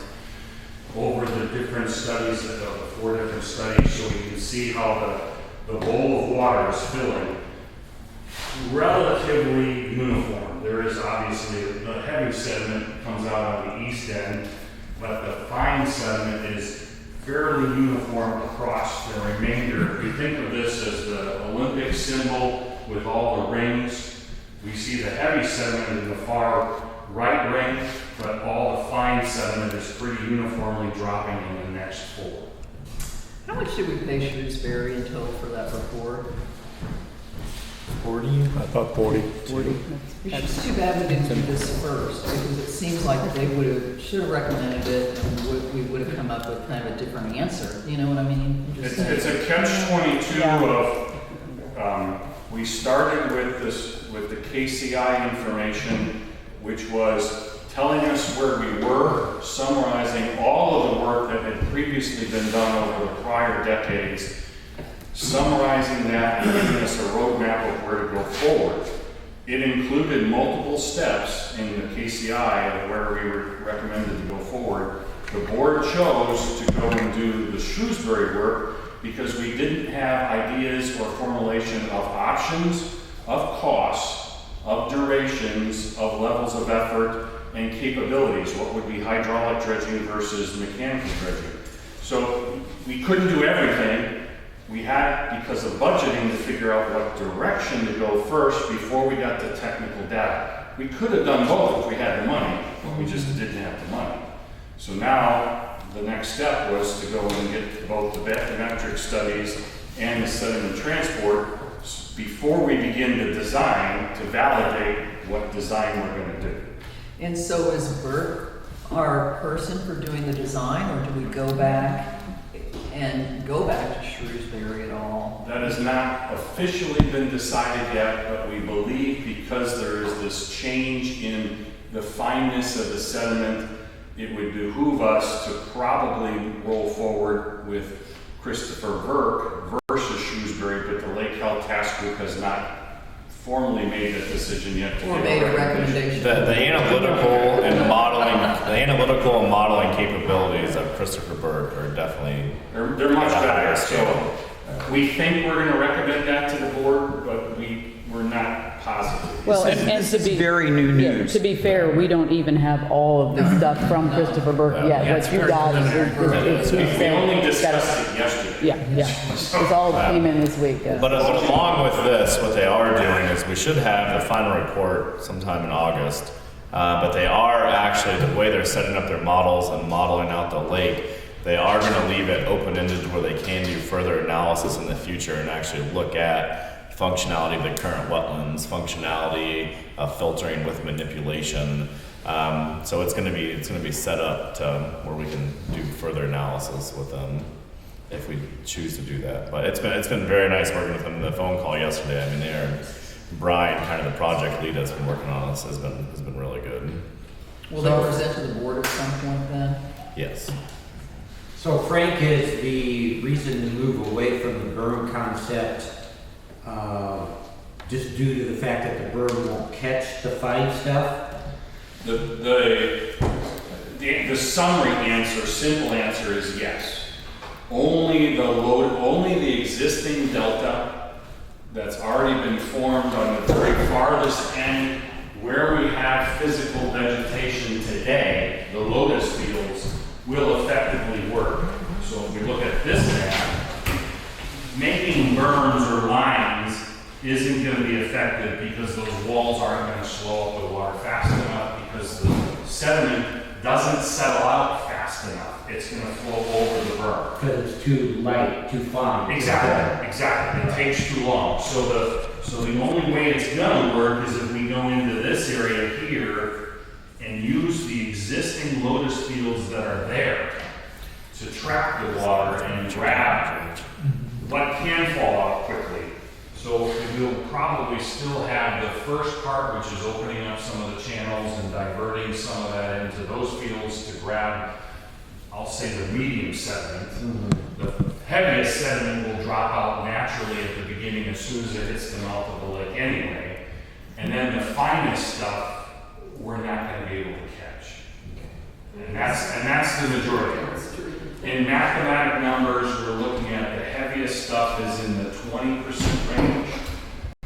over the different studies, the 4 different studies, so we can see how the bowl of water is filling. Relatively uniform. There is obviously the heavy sediment comes out on the east end, but the fine sediment is fairly uniform across the remainder. If you think of this as the Olympic symbol with all the rings, we see the heavy sediment in the far right ring, but all the fine sediment is pretty uniformly dropping in the next 4. How much did we pay Shrewsbury in total for that report? 40? I thought 40. 40. It's just too bad we didn't do this first, because it seems like they should have recommended it, and we would have come up with kind of a different answer, you know what I mean? I'm just saying. It's a catch-22 of, we started with with the KCI information, which was telling us where we were, summarizing all of the work that had previously been done over the prior decades, summarizing that and giving us a roadmap of where to go forward. It included multiple steps in the KCI of where we were recommended to go forward. The board chose to go and do the Shrewsbury work because we didn't have ideas or formulation of options, of costs, of durations, of levels of effort, and capabilities. What would be hydraulic dredging versus mechanical dredging? So we couldn't do everything. We had, because of budgeting, to figure out what direction to go first before we got the technical data. We could have done both if we had the money, but we just didn't have the money. So now, the next step was to go and get both the bathymetric studies and the sediment transport before we begin the design to validate what design we're going to do. And so is Burke our person for doing the design, or do we go back to Shrewsbury at all? That has not officially been decided yet, but we believe because there is this change in the fineness of the sediment, it would behoove us to probably roll forward with Christopher Burke versus Shrewsbury, but the Lake Health Task Group has not formally made a decision yet. Or made a recommendation? The analytical and modeling capabilities of Christopher Burke are definitely They're much at a higher better. scale. So we think we're going to recommend that to the board, but we're not positive. Well, and This to is be very new yeah, news. to be fair, we don't even have all of the stuff from Christopher Burke yet. Yeah, it's What you very got preliminary. is he We said only got discussed it yesterday. Yeah. It's all came in this week. But along with this, what they are doing is we should have the final report sometime in August. But they are actually, the way they're setting up their models and modeling out the lake, they are going to leave it open-ended to where they can do further analysis in the future and actually look at functionality of the current wetlands, functionality of filtering with manipulation. So it's going to be set up to where we can do further analysis with them if we choose to do that. But it's been very nice working with them. In the phone call yesterday, I mean, Brian, kind of the project lead that's been working on this, has been really good. Will they present to the board at some point then? Yes. So Frank, is the reason to move away from the berm concept just due to the fact that the berm won't catch the fine stuff? The summary answer, simple answer is yes. Only the existing delta that's already been formed on the very farthest end where we have physical vegetation today, the lotus fields, will effectively work. So if we look at this map, making berms or lines isn't going to be effective because those walls aren't going to slow up the water fast enough because the sediment doesn't settle out fast enough. It's going to flow over the berm. Because it's too light, too fine. Exactly. It takes too long. So the only way it's going to work is if we go into this area here and use the existing lotus fields that are there to trap the water and grab what can fall out quickly. So we'll probably still have the first part, which is opening up some of the channels and diverting some of that into those fields to grab, I'll say, the medium sediment. The heaviest sediment will drop out naturally at the beginning as soon as it hits the mouth of the lake anyway. And then the finest stuff, we're not going to be able to catch. And that's the majority. In mathematic numbers, we're looking at the heaviest stuff is in the 20% range.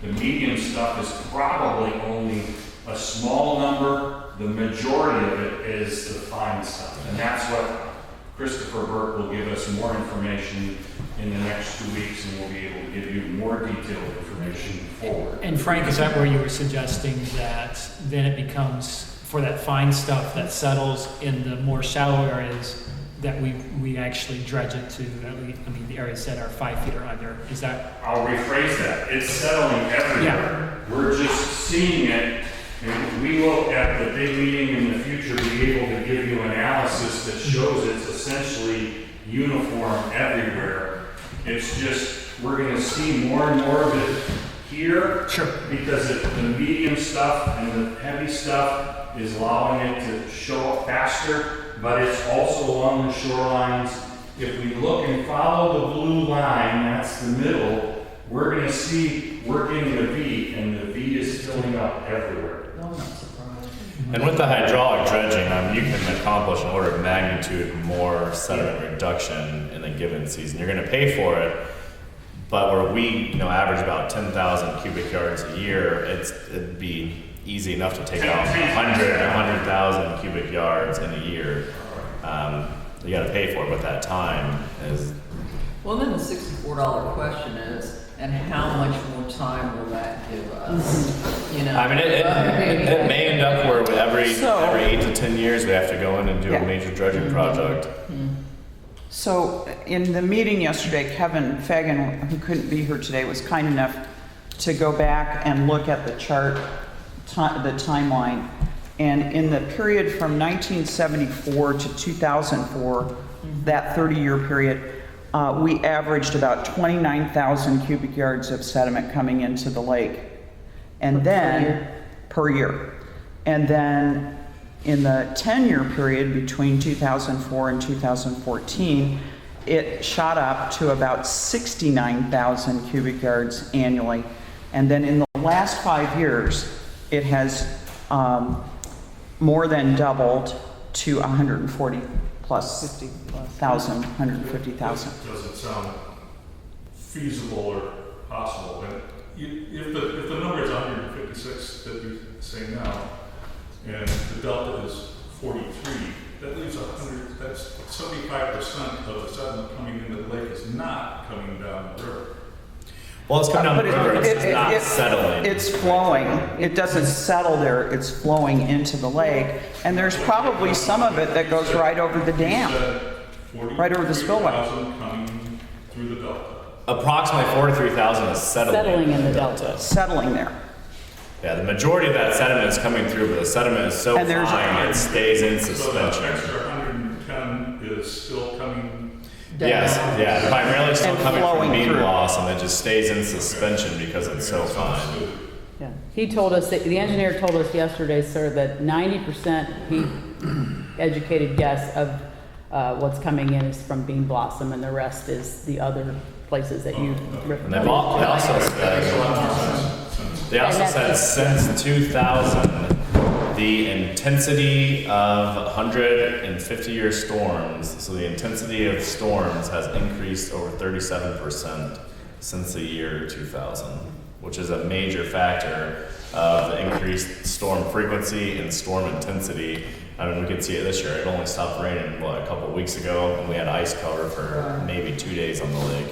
The medium stuff is probably only a small number. The majority of it is the fine stuff. And that's what Christopher Burke will give us more information in the next 2 weeks, and we'll be able to give you more detailed information forward. And Frank, is that where you were suggesting that then it becomes, for that fine stuff that settles in the more shallow areas, that we actually dredge it to, at least, I mean, the areas that are 5 feet or under? Is that, I'll rephrase that. It's settling everywhere. We're just seeing it, and we will at the big meeting in the future be able to give you analysis that shows it's essentially uniform everywhere. It's just, we're gonna see more and more of it here. Sure. Because the medium stuff and the heavy stuff is allowing it to show up faster, but it's also along the shorelines. If we look and follow the blue line, that's the middle, we're gonna see we're getting a V, and the V is filling up everywhere. No, I'm not surprised. And with the hydraulic dredging, you can accomplish an order of magnitude more sediment reduction in a given season. You're gonna pay for it, but where we, average about 10,000 cubic yards a year, it'd be easy enough to take out 100,000 cubic yards in a year. You gotta pay for it, but that time is, Well, then the $64 question is, and how much more time will that give us? You know? I mean, it may end up where every So- 8 to 10 years, we have to go in and do Yeah. a major dredging project. So in the meeting yesterday, Kevin Fagan, who couldn't be here today, was kind enough to go back and look at the chart, the timeline. And in the period from 1974 to 2004, that 30-year period, we averaged about 29,000 cubic yards of sediment coming into the lake. And then, per year. And then in the 10-year period between 2004 and 2014, it shot up to about 69,000 cubic yards annually. And then in the last 5 years, it has more than doubled to 140 plus 50,000, 150,000. Does it sound feasible or possible? And if the number is 156 that you say now, and the delta is 43, that leaves 100, that's 75% of the sediment coming into the lake is not coming down the river. Well, it's coming down the river, it's just not settling. It's flowing. It doesn't settle there, it's flowing into the lake. And there's probably some of it that goes right over the dam, right over the spillway. 43,000 coming through the delta. Approximately 43,000 is Settling in the delta. Settling there. Yeah, the majority of that sediment is coming through, but the sediment is so And there's- fine, it stays in So that suspension. extra 110 is still coming. Yes, yeah, primarily still And coming from flowing beam through. loss, and it just stays in suspension because it's so fine. Yeah. He told us, the engineer told us yesterday, sir, that 90%, he educated guess of what's coming in is from bean blossom, and the rest is the other places that you. And they also said since 2000, the intensity of 150-year storms, so the intensity of storms has increased over 37% since the year 2000, which is a major factor of the increased storm frequency and storm intensity. I mean, we could see it this year. It only stopped raining, a couple of weeks ago, and we had ice cover for maybe 2 days on the lake.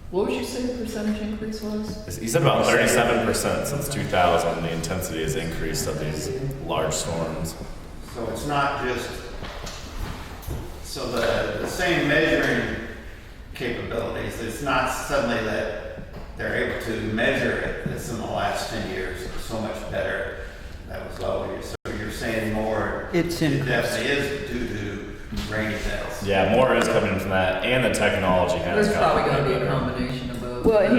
What would you say the percentage increase was? He said about 37% since 2000, the intensity has increased of these large storms. So it's not just, so the same measuring capabilities, it's not suddenly that they're able to measure it, it's in the last 10 years, so much better. That was low. So you're saying more, It's it increased. definitely is due to rain events. Yeah, more is coming from that, and the technology has There's gotten probably gonna be a better. combination of both. Well,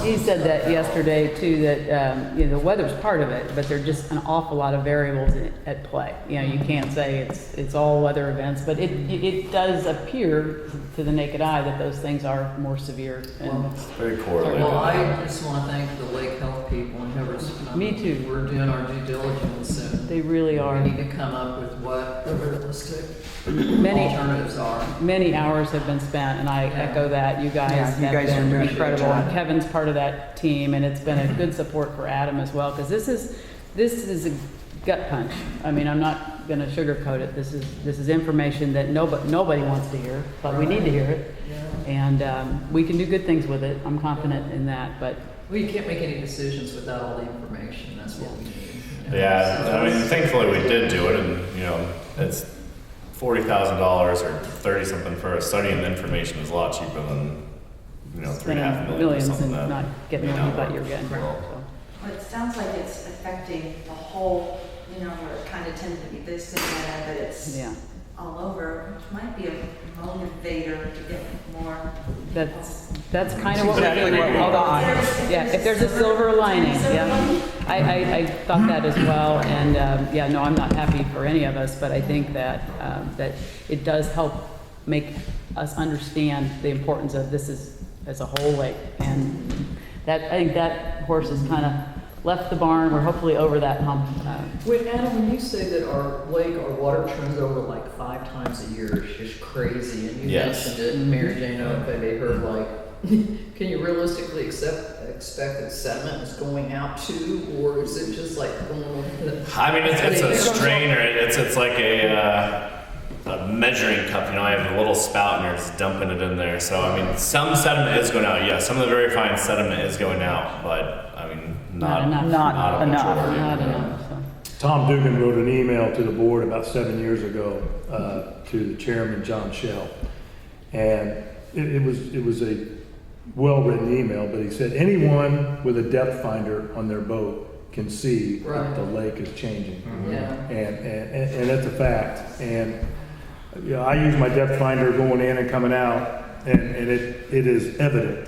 he said that yesterday too, that, the weather's part of it, but there are just an awful lot of variables at play. You can't say it's all weather events, but it does appear to the naked eye that those things are more severe. And Very correlated. Well, I just want to thank the lake health people and whoever's. Me too. We're doing our due diligence and they really we are. need to come up with what the realistic Many, alternatives are. many hours have been spent, and I echo that. You guys Yeah, you have guys are been doing a great incredible. job. And Kevin's part of that team, and it's been a good support for Adam as well, because this is a gut punch. I mean, I'm not going to sugarcoat it. This is information that nobody wants to hear, but we need to hear it, and we can do good things with it. I'm confident in that, but We can't make any decisions without all the information. That's what we need. Yeah, I mean, thankfully we did do it, and it's $40,000 or 30 something for a study and information is a lot cheaper than, you know, $3.5 million or Millions something and that not getting may what you not thought work you were getting. well. So. Well, it sounds like it's affecting the whole, you know, where it kind of tends to be this and that, but it's Yeah. all over, which might be a motivator to get more. That's kind of what we're Exactly doing. what we Although, thought. yeah, if there's a silver lining, yeah. I thought that as well, and, yeah, no, I'm not happy for any of us, but I think that, that it does help make us understand the importance of this as a whole lake. And that, I think that horse has kind of left the barn. We're hopefully over that hump. Wait, Adam, when you say that our lake, our water turns over like 5 times a year, it's just crazy, and you Yes. mentioned it, Mary Jane, okay, they heard like, can you realistically expect that sediment is going out too, or is it just like going over? I mean, it's a strainer. It's like a measuring cup. You know, I have a little spout and you're just dumping it in there. So, I mean, some sediment is going out. Yeah, some of the very fine sediment is going out, but I mean, not enough. Not a enough. majority. Not enough, so. Tom Dugan wrote an email to the board about 7 years ago to the chairman, John Shell. And it was a well-written email, but he said anyone with a depth finder on their boat can see that Right. the lake is changing. Yeah. And that's a fact. And you know, I use my depth finder going in and coming out, and it is evident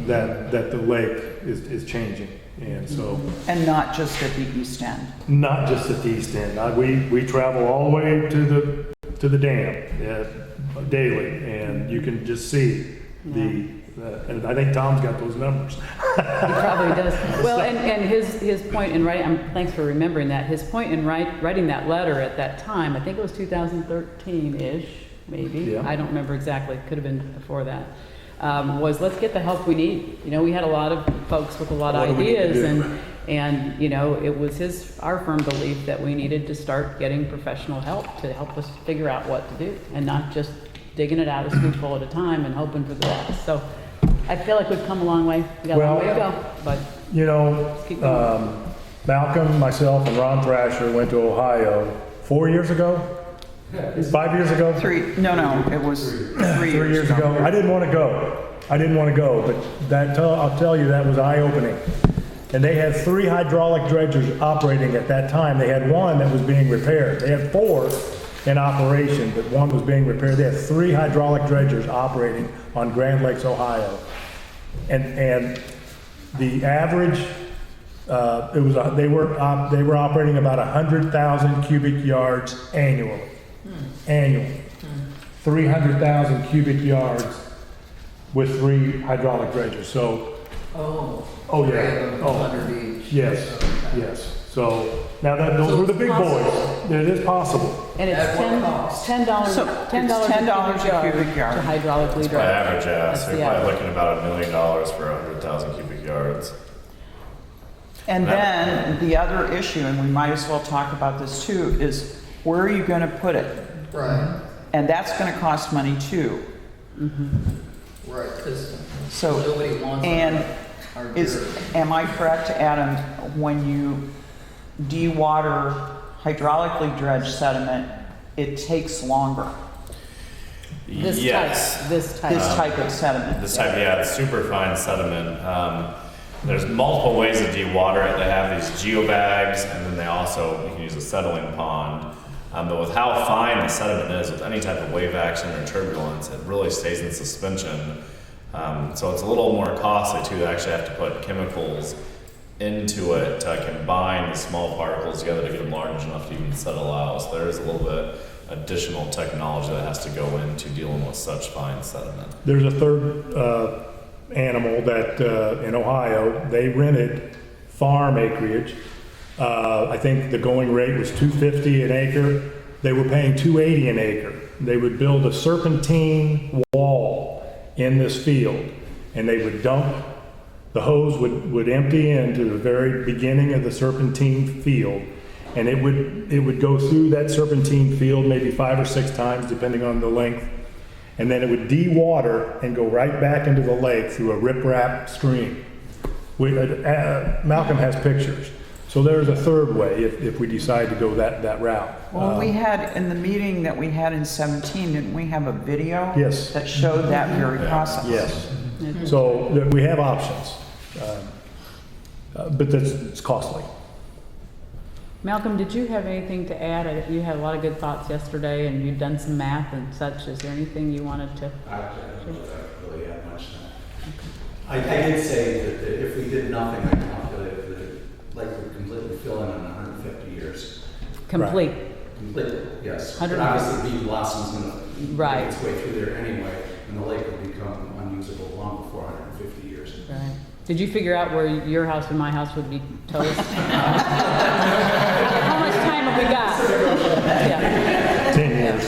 that the lake is changing. And so, And not just at the east end. not just at the east end. We travel all the way to the dam daily, and you can just see and I think Tom's got those numbers. He probably does. Well, and his point in writing, thanks for remembering that, his point in writing that letter at that time, I think it was 2013-ish, maybe. Yeah. I don't remember exactly, could have been before that, was let's get the help we need. You know, we had a lot of folks with a lot of What do we need to ideas, do? and you know, it was our firm belief that we needed to start getting professional help to help us figure out what to do, and not just digging it out a scoopful at a time and hoping for the best. So I feel like we've come a long way. We got a long way to go, but You know, keep going. Malcolm, myself, and Ron Thrasher went to Ohio 4 years ago? 5 years ago? It was 3 3 years ago. I didn't want to go, but I'll tell you, that was eye-opening. And they had 3 hydraulic dredgers operating at that time. They had one that was being repaired. They had 4 in operation, but one was being repaired. They had 3 hydraulic dredgers operating on Grand Lakes, Ohio. And the average, they were operating about 100,000 cubic yards annually. Annually. 300,000 cubic yards with 3 hydraulic dredgers. So, Oh. oh Three yeah, of them, oh 100 each. yes, Okay. yes. So now those So were the it's big possible. boys. It is possible. And it's At what cost? $10 So, $10 it's $10 a cubic yard. to hydraulically By dredge. average, yeah. That's So the you're probably average. looking about $1 million for 100,000 cubic yards. And then the other issue, and we might as well talk about this too, is where are you going to put it? Right, And that's going to cost money too. right, because So, nobody wants and our is, dirt. am I correct, Adam, when you de-water hydraulically dredged sediment, it takes longer, This Yes. type, this type. this type of sediment? This type, yeah, it's super fine sediment. There's multiple ways to de-water it. They have these geobags, and then you can use a settling pond. But with how fine the sediment is, with any type of wave action or turbulence, it really stays in suspension. So it's a little more costly too. They actually have to put chemicals into it to combine the small particles together to get them large enough to even settle out. So there is a little bit additional technology that has to go into dealing with such fine sediment. There's a third animal that in Ohio, they rented farm acreage. I think the going rate was $250 an acre. They were paying $280 an acre. They would build a serpentine wall in this field, and they would dump. The hose would empty into the very beginning of the serpentine field, and it would go through that serpentine field maybe 5 or 6 times, depending on the length, and then it would de-water and go right back into the lake through a riprap stream. Malcolm has pictures. So there's a third way if we decide to go that route. Well, we had, in the meeting that we had in 17, didn't we have a video? Yes. That showed that very process? Yes. So we have options. But it's costly. Malcolm, did you have anything to add? You had a lot of good thoughts yesterday, and you've done some math and such. Is there anything you wanted to? I don't know if I really had much now. I did say that if we did nothing, I calculated that it likely would completely fill in 150 years. Complete. Completely, yes. 100 But obviously, Bee Blossom's going to Right. make its way through there anyway, and the lake will become unusable long before 150 years. Right. Did you figure out where your house and my house would be toast? How much time have we got? Yeah. 10 years.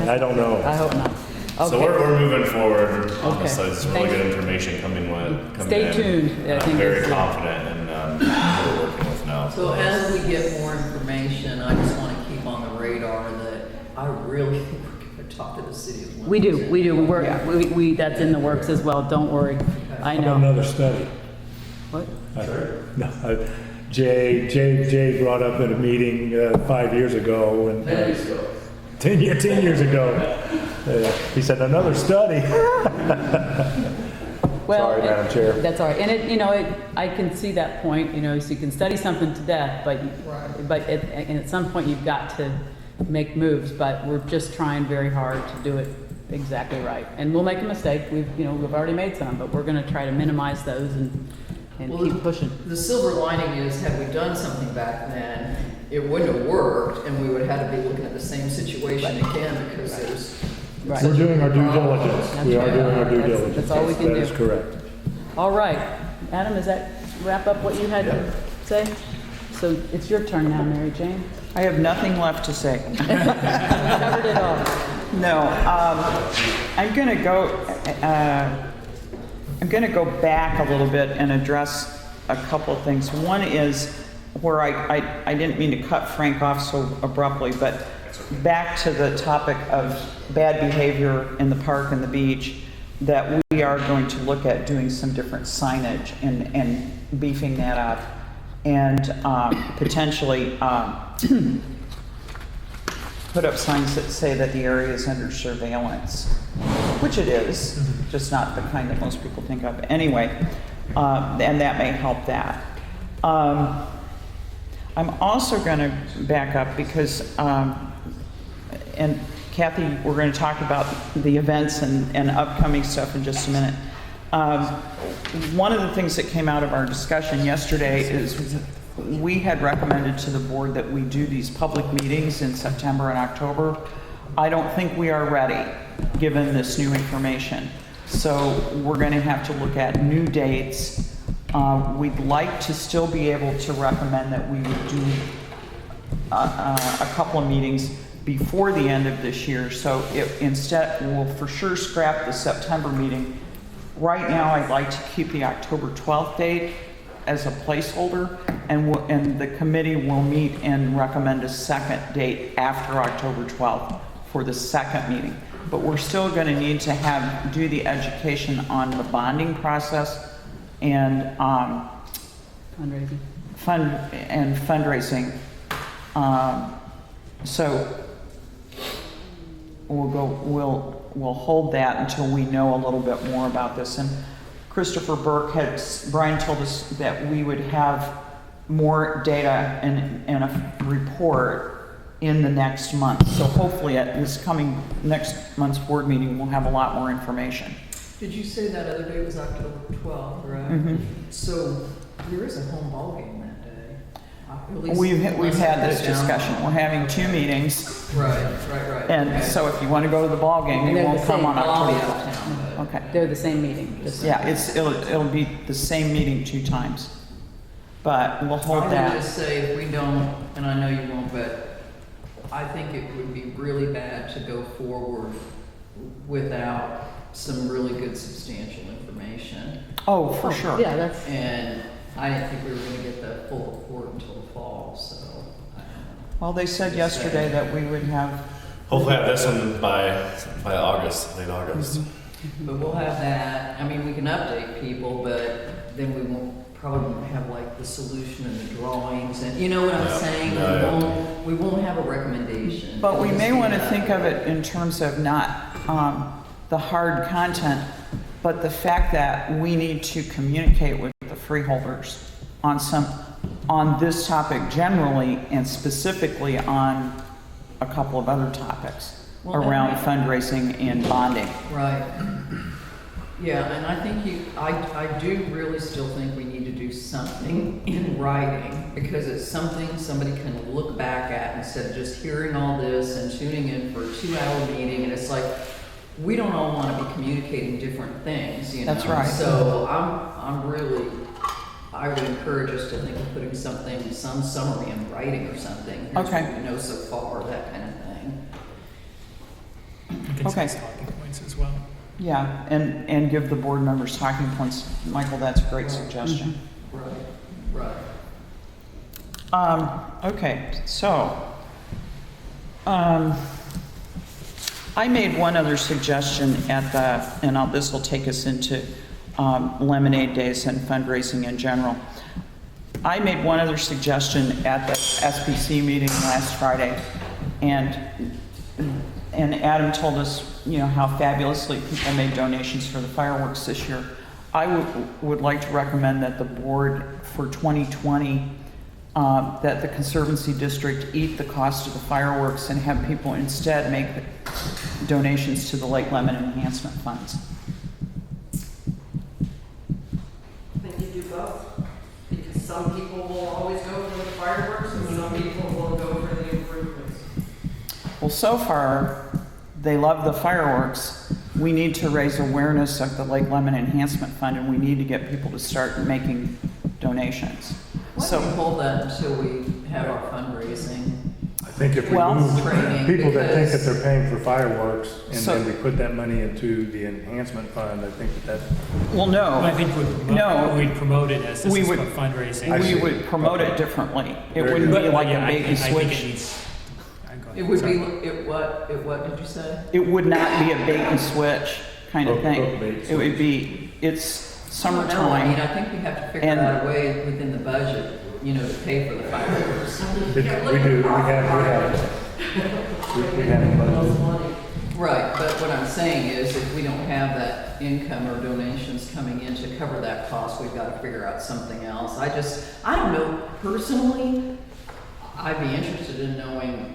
I don't know. I hope not. So Okay. we're moving forward on Okay. this side. It's really Thank good you. information coming in. Stay tuned, I I'm think very is- confident in what we're working with now. So as we get more information, I just want to keep on the radar that I really think we're going to talk to the city of Wilmington. We do. We that's in the works as well. Don't worry. I How about know. another study? What? No, Jay brought up at a meeting 5 years ago, and 10 years ago, he said another study. Well, Sorry, Madam Chair. That's all right. And I can see that point. So you can study something to death, but at some point you've got to make moves. But we're just trying very hard to do it exactly right. And we'll make a mistake. We've already made some, but we're going to try to minimize those and Well, keep pushing. The silver lining is, had we done something back then, it wouldn't have worked, and we would have had to be looking at the same situation again, because there's. Right. We're doing our due diligence. We are right. doing our due That's- diligence. that's all we can That do. is correct. All right, Adam, does that wrap up what you had to say? So it's your turn now, Mary Jane. I have nothing left to say. Covered it all. No, I'm going to go back a little bit and address a couple of things. One is where I didn't mean to cut Frank off so abruptly, but back to the topic of bad behavior in the park and the beach, that we are going to look at doing some different signage and beefing that up, and potentially put up signs that say that the area is under surveillance, which it is, just not the kind that most people think of. Anyway, and that may help that. I'm also going to back up because, and Kathy, we're going to talk about the events and upcoming stuff in just a minute. One of the things that came out of our discussion yesterday is we had recommended to the board that we do these public meetings in September and October. I don't think we are ready, given this new information. So we're going to have to look at new dates. We'd like to still be able to recommend that we would do a couple of meetings before the end of this year. So instead, we'll for sure scrap the September meeting. Right now, I'd like to keep the October 12th date as a placeholder, and the committee will meet and recommend a second date after October 12th for the second meeting. But we're still going to need to do the education on the bonding process and fundraising. So we'll hold that until we know a little bit more about this. And Christopher Burke Brian told us that we would have more data and a report in the next month. So hopefully at this next month's board meeting, we'll have a lot more information. Did you say that other day was October 12th, right? Mm-hmm. So there is a home ball game that day. At least- We've unless had I put this it down. discussion. We're having 2 meetings. Right. And Okay. so if you want to go to the ball game, And you they're won't the come same. on I'll be October. out of town, but. Okay. They're the same meeting. Yeah, it'll be the same meeting 2 times. But we'll hold I would that. just say if we don't, and I know you won't, but I think it would be really bad to go forward without some really good substantial information. Oh, for sure. Yeah, that's. And I didn't think we were gonna get the full report until the fall, so I don't know. Well, they said yesterday that we would have, Hopefully I have this one by August, late August. But we'll have that, I mean, we can update people, but then we won't probably won't have like the solution and the drawings, and you know what I'm Yeah. saying? Yeah, We won't have a recommendation. But we It'll may just be want to that. think of it in terms of not the hard content, but the fact that we need to communicate with the freeholders on this topic generally and specifically on a couple of other topics Well, around and- fundraising and bonding. Right. Yeah, and I think I do really still think we need to do something in writing, because it's something somebody can look back at instead of just hearing all this and tuning in for a 2-hour meeting, and it's like, we don't all want to be communicating different things, you know? That's right. So I would encourage us to think of putting some summary in writing or something. Here's Okay. what we know so far, that kind of thing. Concise talking points as well. Yeah, and give the board members talking points. Michael, that's a great suggestion. Right, right. Okay, so, I made one other suggestion at the, and this will take us into Lemonade Days and fundraising in general. I made one other suggestion at the SPC meeting last Friday, and Adam told us, you know, how fabulously people made donations for the fireworks this year. I would like to recommend that the board for 2020, that the Conservancy District eat the cost of the fireworks and have people instead make the donations to the Lake Lemon Enhancement Funds. I think you do both, because some people will always go for the fireworks, and some people will go for the improvements. Well, so far, they love the fireworks. We need to raise awareness of the Lake Lemon Enhancement Fund, and we need to get people to start making donations. Why don't we hold that until we have our fundraising? I think if we Well, move training, people that think that because- they're paying for fireworks and So- then we put that money into the enhancement fund, I think that Well, no. I think we'd promote it as this We is would- for fundraising. I We see. would promote it differently. It Very wouldn't good. be like Yeah, a bait and I think switch. it needs. Go ahead, It would sorry. be, what did you say? It would not be a bait and switch kind of thing. Bait It would be, it's I don't know. I mean, summertime. I think we have to figure And- out a way within the budget, you know, to pay for the fireworks. we have a budget. Right, but what I'm saying is, if we don't have that income or donations coming in to cover that cost, we've got to figure out something else. I don't know, personally, I'd be interested in knowing,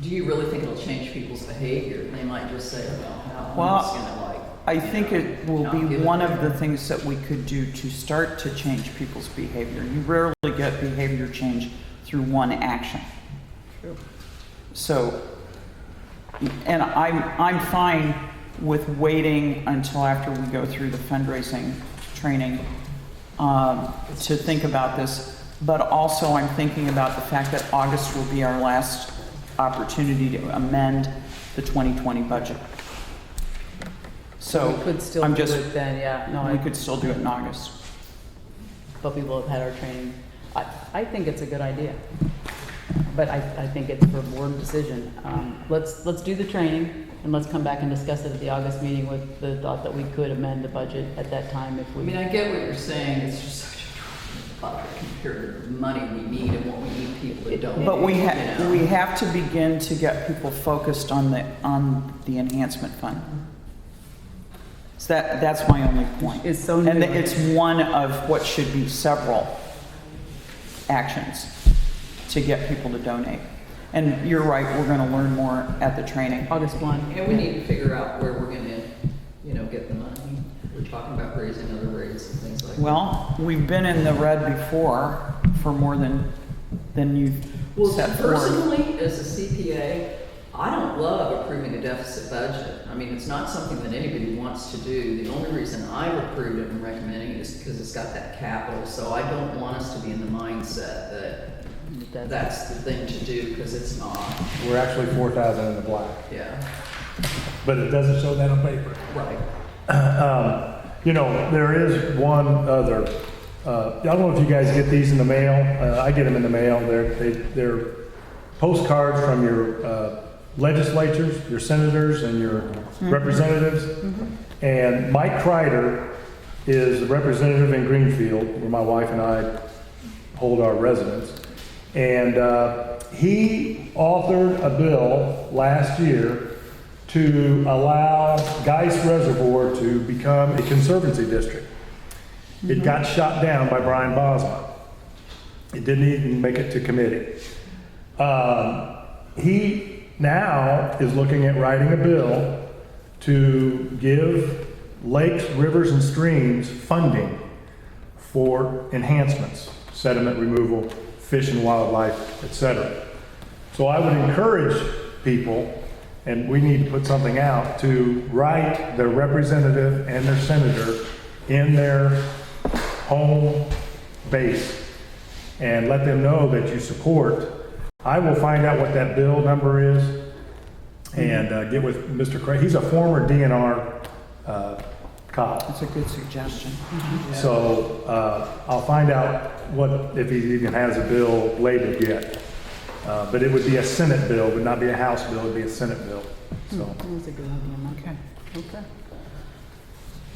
do you really think it'll change people's behavior? They might just say, well, no, I'm just gonna like. I think it will not be give it one to of the them. things that we could do to start to change people's behavior. You rarely get behavior change through one action. So, and I'm fine with waiting until after we go through the fundraising training to think about this. But also I'm thinking about the fact that August will be our last opportunity to amend the 2020 budget. So We could still I'm do just, it then, yeah. No, we could still do it in August. but we will have had our training. I think it's a good idea. But I think it's for board decision. Let's do the training and let's come back and discuss it at the August meeting with the thought that we could amend the budget at that time if I we. mean, I get what you're saying, it's just such a drop in the bucket compared to the money we need and what we need people to donate. But we you know? we have to begin to get people focused on the enhancement fund. So that's my only point. It's so And new. it's one of what should be several actions to get people to donate. And you're right, we're gonna learn more at the training. August 1. And we need to figure out where we're gonna, you know, get the money. We're talking about raising other rates and things like that. Well, we've been in the red before for more than you've Well, set forward. personally, as a CPA, I don't love approving a deficit budget. I mean, it's not something that anybody wants to do. The only reason I've approved it and recommending it is because it's got that capital. So I don't want us to be in the mindset that that's the thing to do, because it's not. We're actually 4,000 in the black, Yeah, but it doesn't show that on paper. right. You know, there is one other, I don't know if you guys get these in the mail. I get them in the mail. They're postcards from your legislatures, your senators and your representatives. And Mike Kreider is a representative in Greenfield, where my wife and I hold our residence. And he authored a bill last year to allow Geist Reservoir to become a conservancy district. It got shot down by Brian Bosma. It didn't even make it to committee. He now is looking at writing a bill to give lakes, rivers, and streams funding for enhancements, sediment removal, fish and wildlife, etc. So I would encourage people, and we need to put something out, to write their representative and their senator in their home base and let them know that you support. I will find out what that bill number is and get with Mr. Craig. He's a former DNR cop. That's a good suggestion. So I'll find out if he even has a bill labeled yet. But it would be a Senate bill, would not be a House bill, it would be a Senate bill. So. That's a good idea. Okay.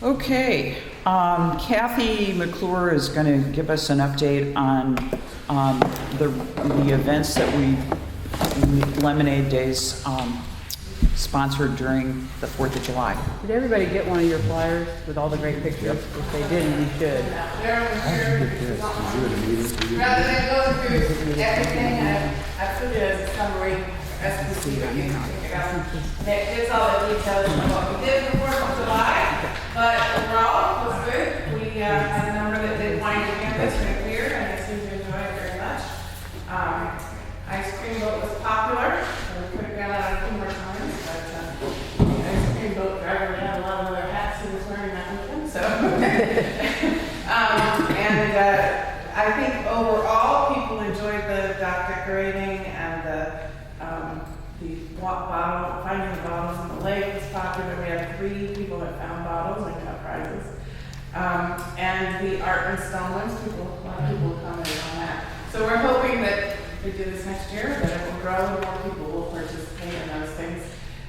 Okay, Kathy McClure is going to give us an update on the events that Lemonade Days sponsored during the 4th of July. Did everybody get one of your flyers with all the great pictures? If they didn't, you should. Rather than go through everything, I put it as a summary as to see what you can figure out. It's all the details of what we did before 4th of July, but overall, it was good. We had a number that did wine campus and beer, and they seemed to enjoy it very much. Ice cream boat was popular, so we could have got out a few more times, but the ice cream boat driver had a lot of other hats he was wearing that weekend, so. I think overall, people enjoyed the dock decorating and the finding the bottles in the lake was popular. We had 3 people that found bottles and got prizes. And the art installments, a lot of people commented on that. So we're hoping that we do this next year, that it will grow and more people will participate in those things.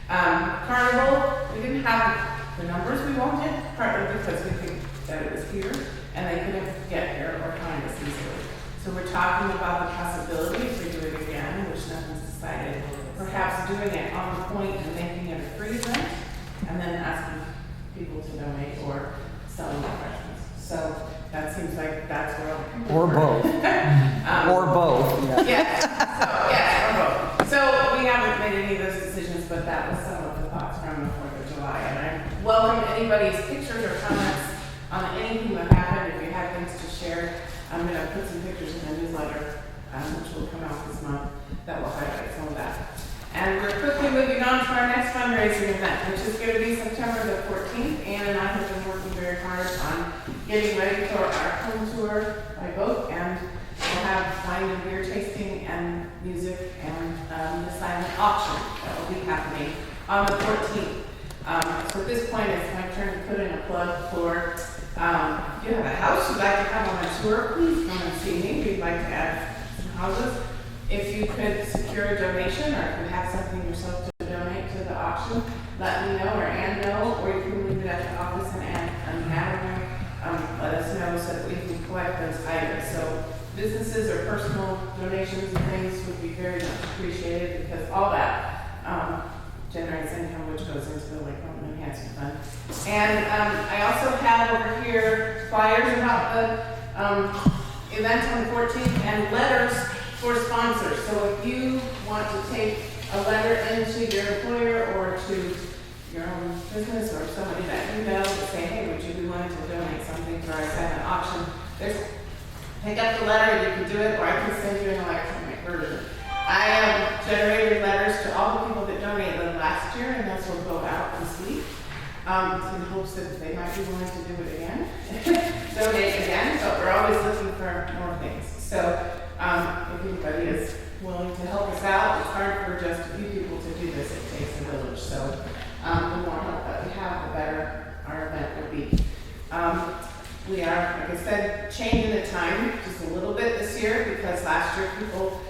Carnival, we didn't have the numbers we wanted, partly because we think that it was here and they couldn't get here or find us easily. So we're talking about the possibility if we do it again, which nothing's decided, perhaps doing it on point and making it a free event and then asking people to donate or selling refreshments. So that seems like that's where Or both. Or both. Yes, or both. So we haven't made any of those decisions, but that was some of the thoughts from the 4th of July. And I welcome anybody's pictures or comments on anything that happened. If you have things to share, I'm going to put some pictures in the newsletter, which will come out this month, that will highlight some of that. And we're quickly moving on to our next fundraising event, which is going to be September the 14th. Ann and I have been working very hard on getting ready for our home tour by boat, and we'll have wine and beer tasting and music and the silent auction that will be happening on the 14th. So at this point, it's my turn to put in a plug for if you have a house you'd like to have on a tour, please come and see me. We'd like to add some houses. If you could secure a donation, or if you have something yourself to donate to the auction, let me know or Ann know, or you can leave it at the office and let us know so that we can collect those items. So businesses or personal donations and things would be very much appreciated because all that generates income which goes into the Lake Roman Enhancement Fund. And I also have over here flyers about the event on the 14th and letters for sponsors. So if you want to take a letter into your employer or to your own business or somebody that you know to say, hey, would you be willing to donate something for our silent auction? Pick up the letter, you can do it, or I can send you an electronic version. I have generated letters to all the people that donated last year, and those will go out this week in hopes that they might be willing to do it again, donate again, but we're always looking for more things. So if anybody is willing to help us out, it's hard for just a few people to do this, it takes a village. So the more help that we have, the better our event will be. We are, like I said, changing the time just a little bit this year because last year people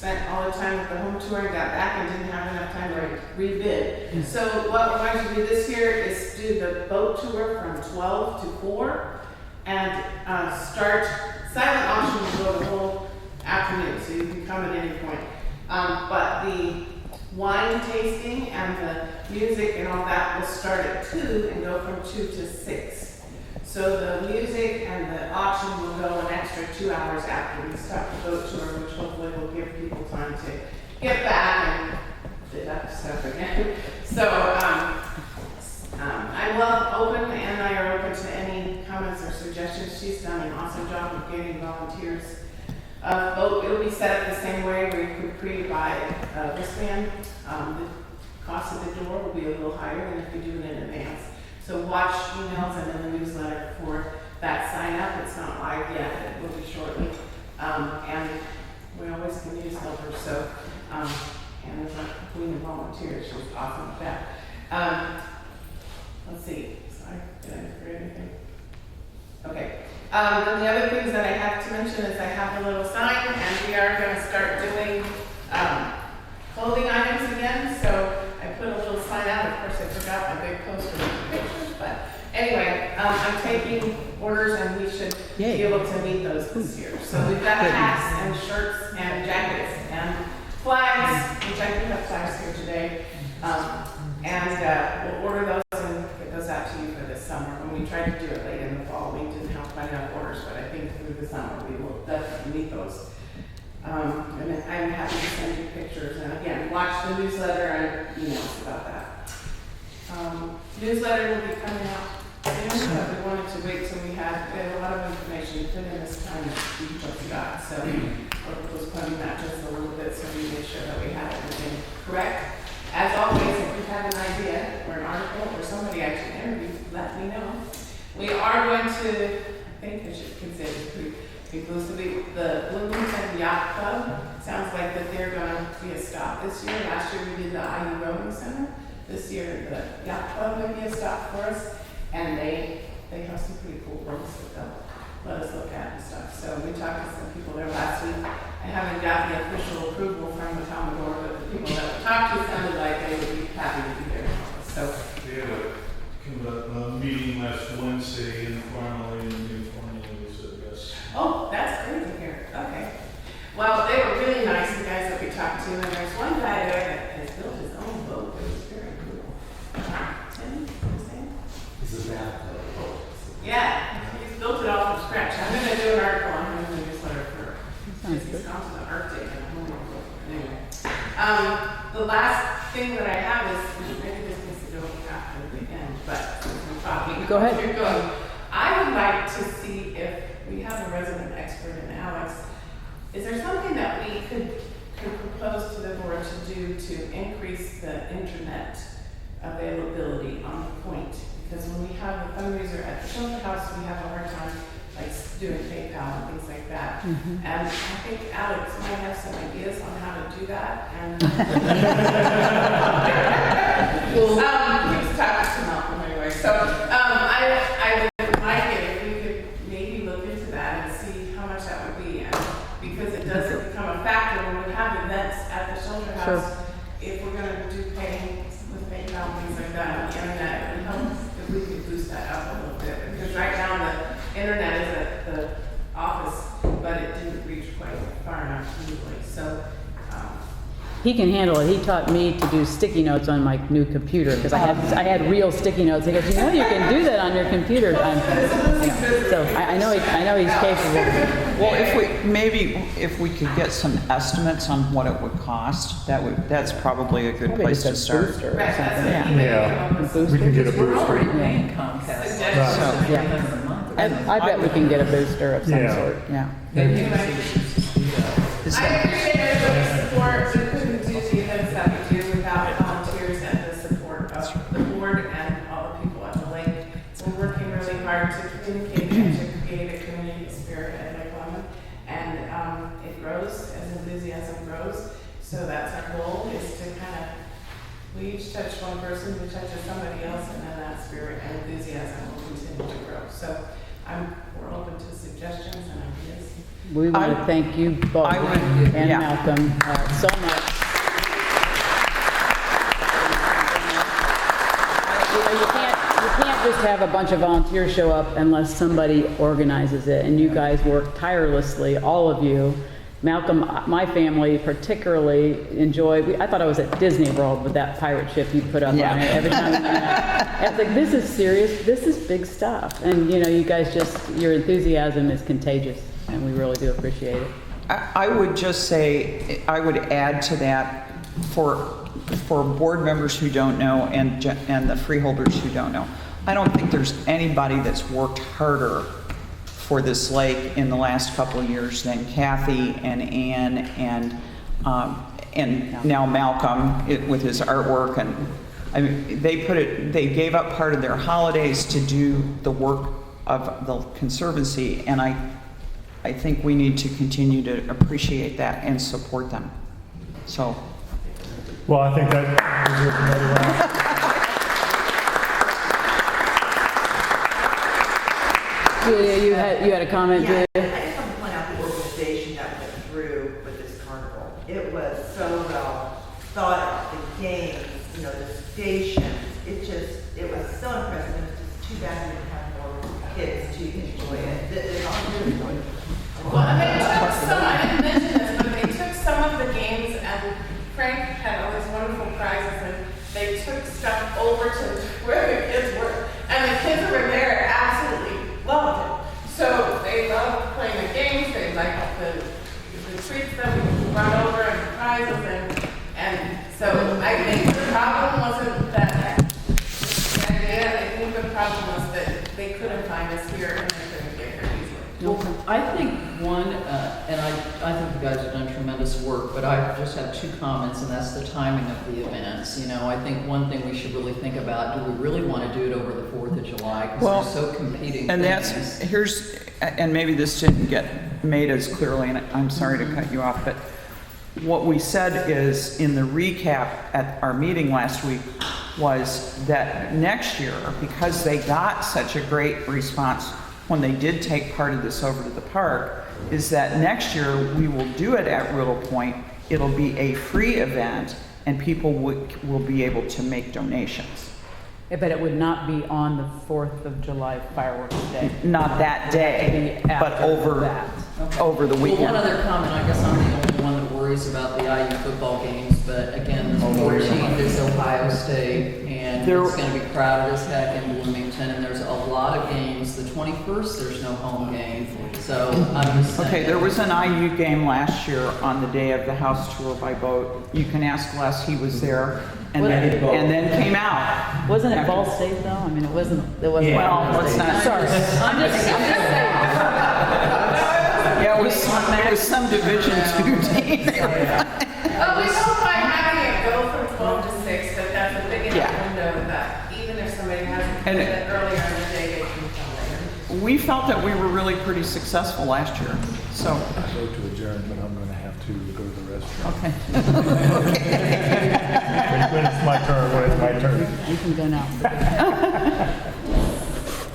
spent all the time at the home tour and got back and didn't have enough time to rebid. So what we're going to do this year is do the boat tour from 12 to 4 and start, silent auction will go the whole afternoon, so you can come at any point. But the wine tasting and the music and all that will start at 2 and go from 2 to 6. So the music and the auction will go an extra 2 hours after we start the boat tour, which hopefully will give people time to get back and deduct stuff again. So I'm open, and I are open to any comments or suggestions. She's done an awesome job of getting volunteers. It'll be set up the same way where you can pre-buy a wristband. The cost of the door will be a little higher than if you do it in advance. So watch emails and then the newsletter for that sign up. It's not live yet, it will be shortly. And we always can use helpers, so Hannah's a queen of volunteers, she was awesome at that. Let's see, sorry, did I forget anything? Okay. And the other things that I have to mention is I have a little sign, and we are going to start doing clothing items again. So I put a little sign out. Of course, I forgot my big poster with pictures, but anyway, I'm taking orders, and we should be able to meet those this year. So we've got hats and shirts and jackets and flags, which I do have flags here today, and we'll order those and get those out to you for this summer. When we tried to do it late in the fall, we didn't have quite enough orders, but I think through the summer we will definitely meet those. And I'm happy to send you pictures, and again, watch the newsletter and emails about that. Newsletter will be coming out soon, but we wanted to wait till we had a lot of information to put in this time that we just got. So we're postponing that just a little bit so we make sure that we have everything correct. As always, if you have an idea or an article or somebody I should interview, let me know. We are going to, I think I should consider it pretty inclusively, the Bloomington Yacht Club. Sounds like that they're going to be a stop this year. Last year we did the IU Rowing Center. This year the Yacht Club may be a stop for us, and they have some pretty cool works that they'll let us look at and stuff. So we talked to some people there last week. I haven't got the official approval from the Commodore, but the people that we talked to sounded like they would be happy to be there. So They had a meeting last Wednesday informally, and informally said yes. oh, that's great to hear. Okay. Well, they were really nice, the guys that we talked to, and there's one guy there that has built his own boat. It was very cool. Tim, his name? This is that boat. Yeah, he's built it all from scratch. I'm going to do an article on him in the newsletter for, he's gone to the Arctic and a whole anyway. The last thing that I have is, maybe this needs to go after the end, but I'm talking. Go ahead. You're going. I would like to see if we have a resident expert in Alex. Is there something that we could propose to the board to do to increase the internet availability on the point? Because when we have a fundraiser at the shelter house, we have a hard time like doing PayPal and things like that. And I think Alex might have some ideas on how to do that. And he was talking to Malcolm anyway. So I would like it if we could maybe look into that and see how much that would be. And because it does become a factor when we have events at the shelter house. If we're going to do paying with PayPal and things like that on the internet, it would help if we could boost that up a little bit. Because right now the internet is at the office, but it didn't reach quite far enough usually. So He can handle it. He taught me to do sticky notes on my new computer because I had real sticky notes. He goes, you can do that on your computer. So I know he's capable. Well, if we could get some estimates on what it would cost, that's probably a good place to start. Booster or something. Yeah, we can get a booster. Paying Comcast. Suggestions. I bet we can get a booster of some Yeah. sort. Yeah. I appreciate everybody's support. We couldn't do the events that we do without volunteers and the support of the board and all the people at the lake. We're working really hard to communicate and to create a community spirit at Lake Lemon. And it grows as enthusiasm grows. So that's our goal, is to kind of, we each touch one person who touches somebody else, and then that spirit and enthusiasm will continue to grow. So we're open to suggestions and ideas. We want to thank you both I would- and yeah. Malcolm so much. You can't just have a bunch of volunteers show up unless somebody organizes it, and you guys work tirelessly, all of you. Malcolm, my family particularly enjoyed, I thought I was at Disney World with that pirate ship you put up Yeah. on it every time we came out. It's like, this is serious, this is big stuff. And you guys your enthusiasm is contagious, and we really do appreciate it. I would just say, I would add to that for board members who don't know and the freeholders who don't know. I don't think there's anybody that's worked harder for this lake in the last couple of years than Kathy and Ann and now Malcolm with his artwork. And I mean, they gave up part of their holidays to do the work of the Conservancy, and I think we need to continue to appreciate that and support them. So. Well, I think that deserves another round. Julia, you had a comment, Julia? I just want to point out the organization that went through with this carnival. It was so well thought out, the games, the stations. It was so impressive. It's just too bad we didn't have more kids to enjoy it. They all really enjoyed it. Well, I didn't mention this, but they took some of the games, and Frank had all these wonderful prizes, and they took stuff over to where the kids were, and the kids who were there absolutely loved it. So they loved playing the games, they liked the treats that we brought over and the prizes, and so I think the problem wasn't that the idea, I think the problem was that they couldn't find us here and they couldn't get here easily. Well, I think one, and I think you guys have done tremendous work, but I just have two comments, and that's the timing of the events. I think one thing we should really think about, do we really want to do it over the 4th of July? Because they're so competing And things. and maybe this didn't get made as clearly, and I'm sorry to cut you off, but what we said is in the recap at our meeting last week was that next year, because they got such a great response when they did take part of this over to the park, is that next year we will do it at Riddle Point. It'll be a free event, and people will be able to make donations. But it would not be on the 4th of July fireworks day. Not that day, but over the weekend. Well, one other comment, I guess I'm the only one that worries about the IU football games, but again, the 14th is Ohio State, and it's going to be crowded as heck in Bloomington, and there's a lot of games. The 21st, there's no home game, so I'm just saying. Okay, there was an IU game last year on the day of the house tour by boat. You can ask Les, he was there, and then came out. Wasn't it Ball State though? I mean, it wasn't. Well, let's not. Sorry. I'm just saying. Yeah, it was some Division II team. Well, we don't mind having it go from 12 to 6, but that's a big enough window that even if somebody hasn't put it earlier in the day, they can come later. We felt that we were really pretty successful last year, so. I vote to adjourn, but I'm going to have to go to the restroom. Okay. When it's my turn. You can go now.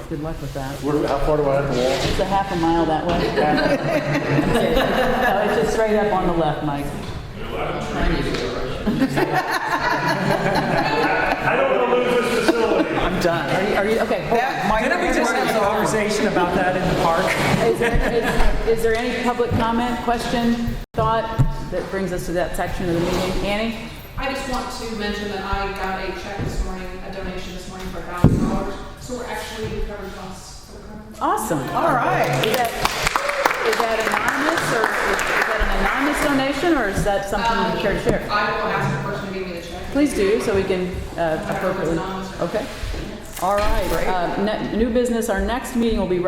Good luck with that. How far do I have to walk? It's a half a mile that way. No, it's just straight up on the left, Mike. I don't want to lose this facility. I'm done. Are you okay? Didn't we just have a conversation about that in the park? Is there any public comment, question, thought that brings us to that section of the meeting? Annie? I just want to mention that I got a check this morning, a donation this morning for $1,000. So we're actually covering costs for the conference. Awesome. All right. Is that anonymous, or is that an anonymous donation, or is that something you care to share? I will ask the person who gave me the check. Please do, so we can appropriately. Okay. All right. New business. Our next meeting will be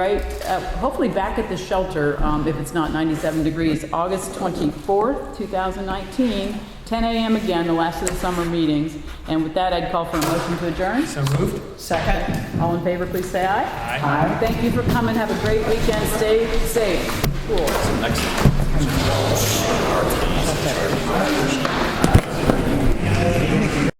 hopefully back at the shelter, if it's not 97 degrees, August 24th, 2019, 10 a.m. again, the last of the summer meetings. And with that, I'd call for a motion to adjourn. So moved. Second. All in favor, please say aye. Aye. Thank you for coming. Have a great weekend. Stay safe. Cool. Next.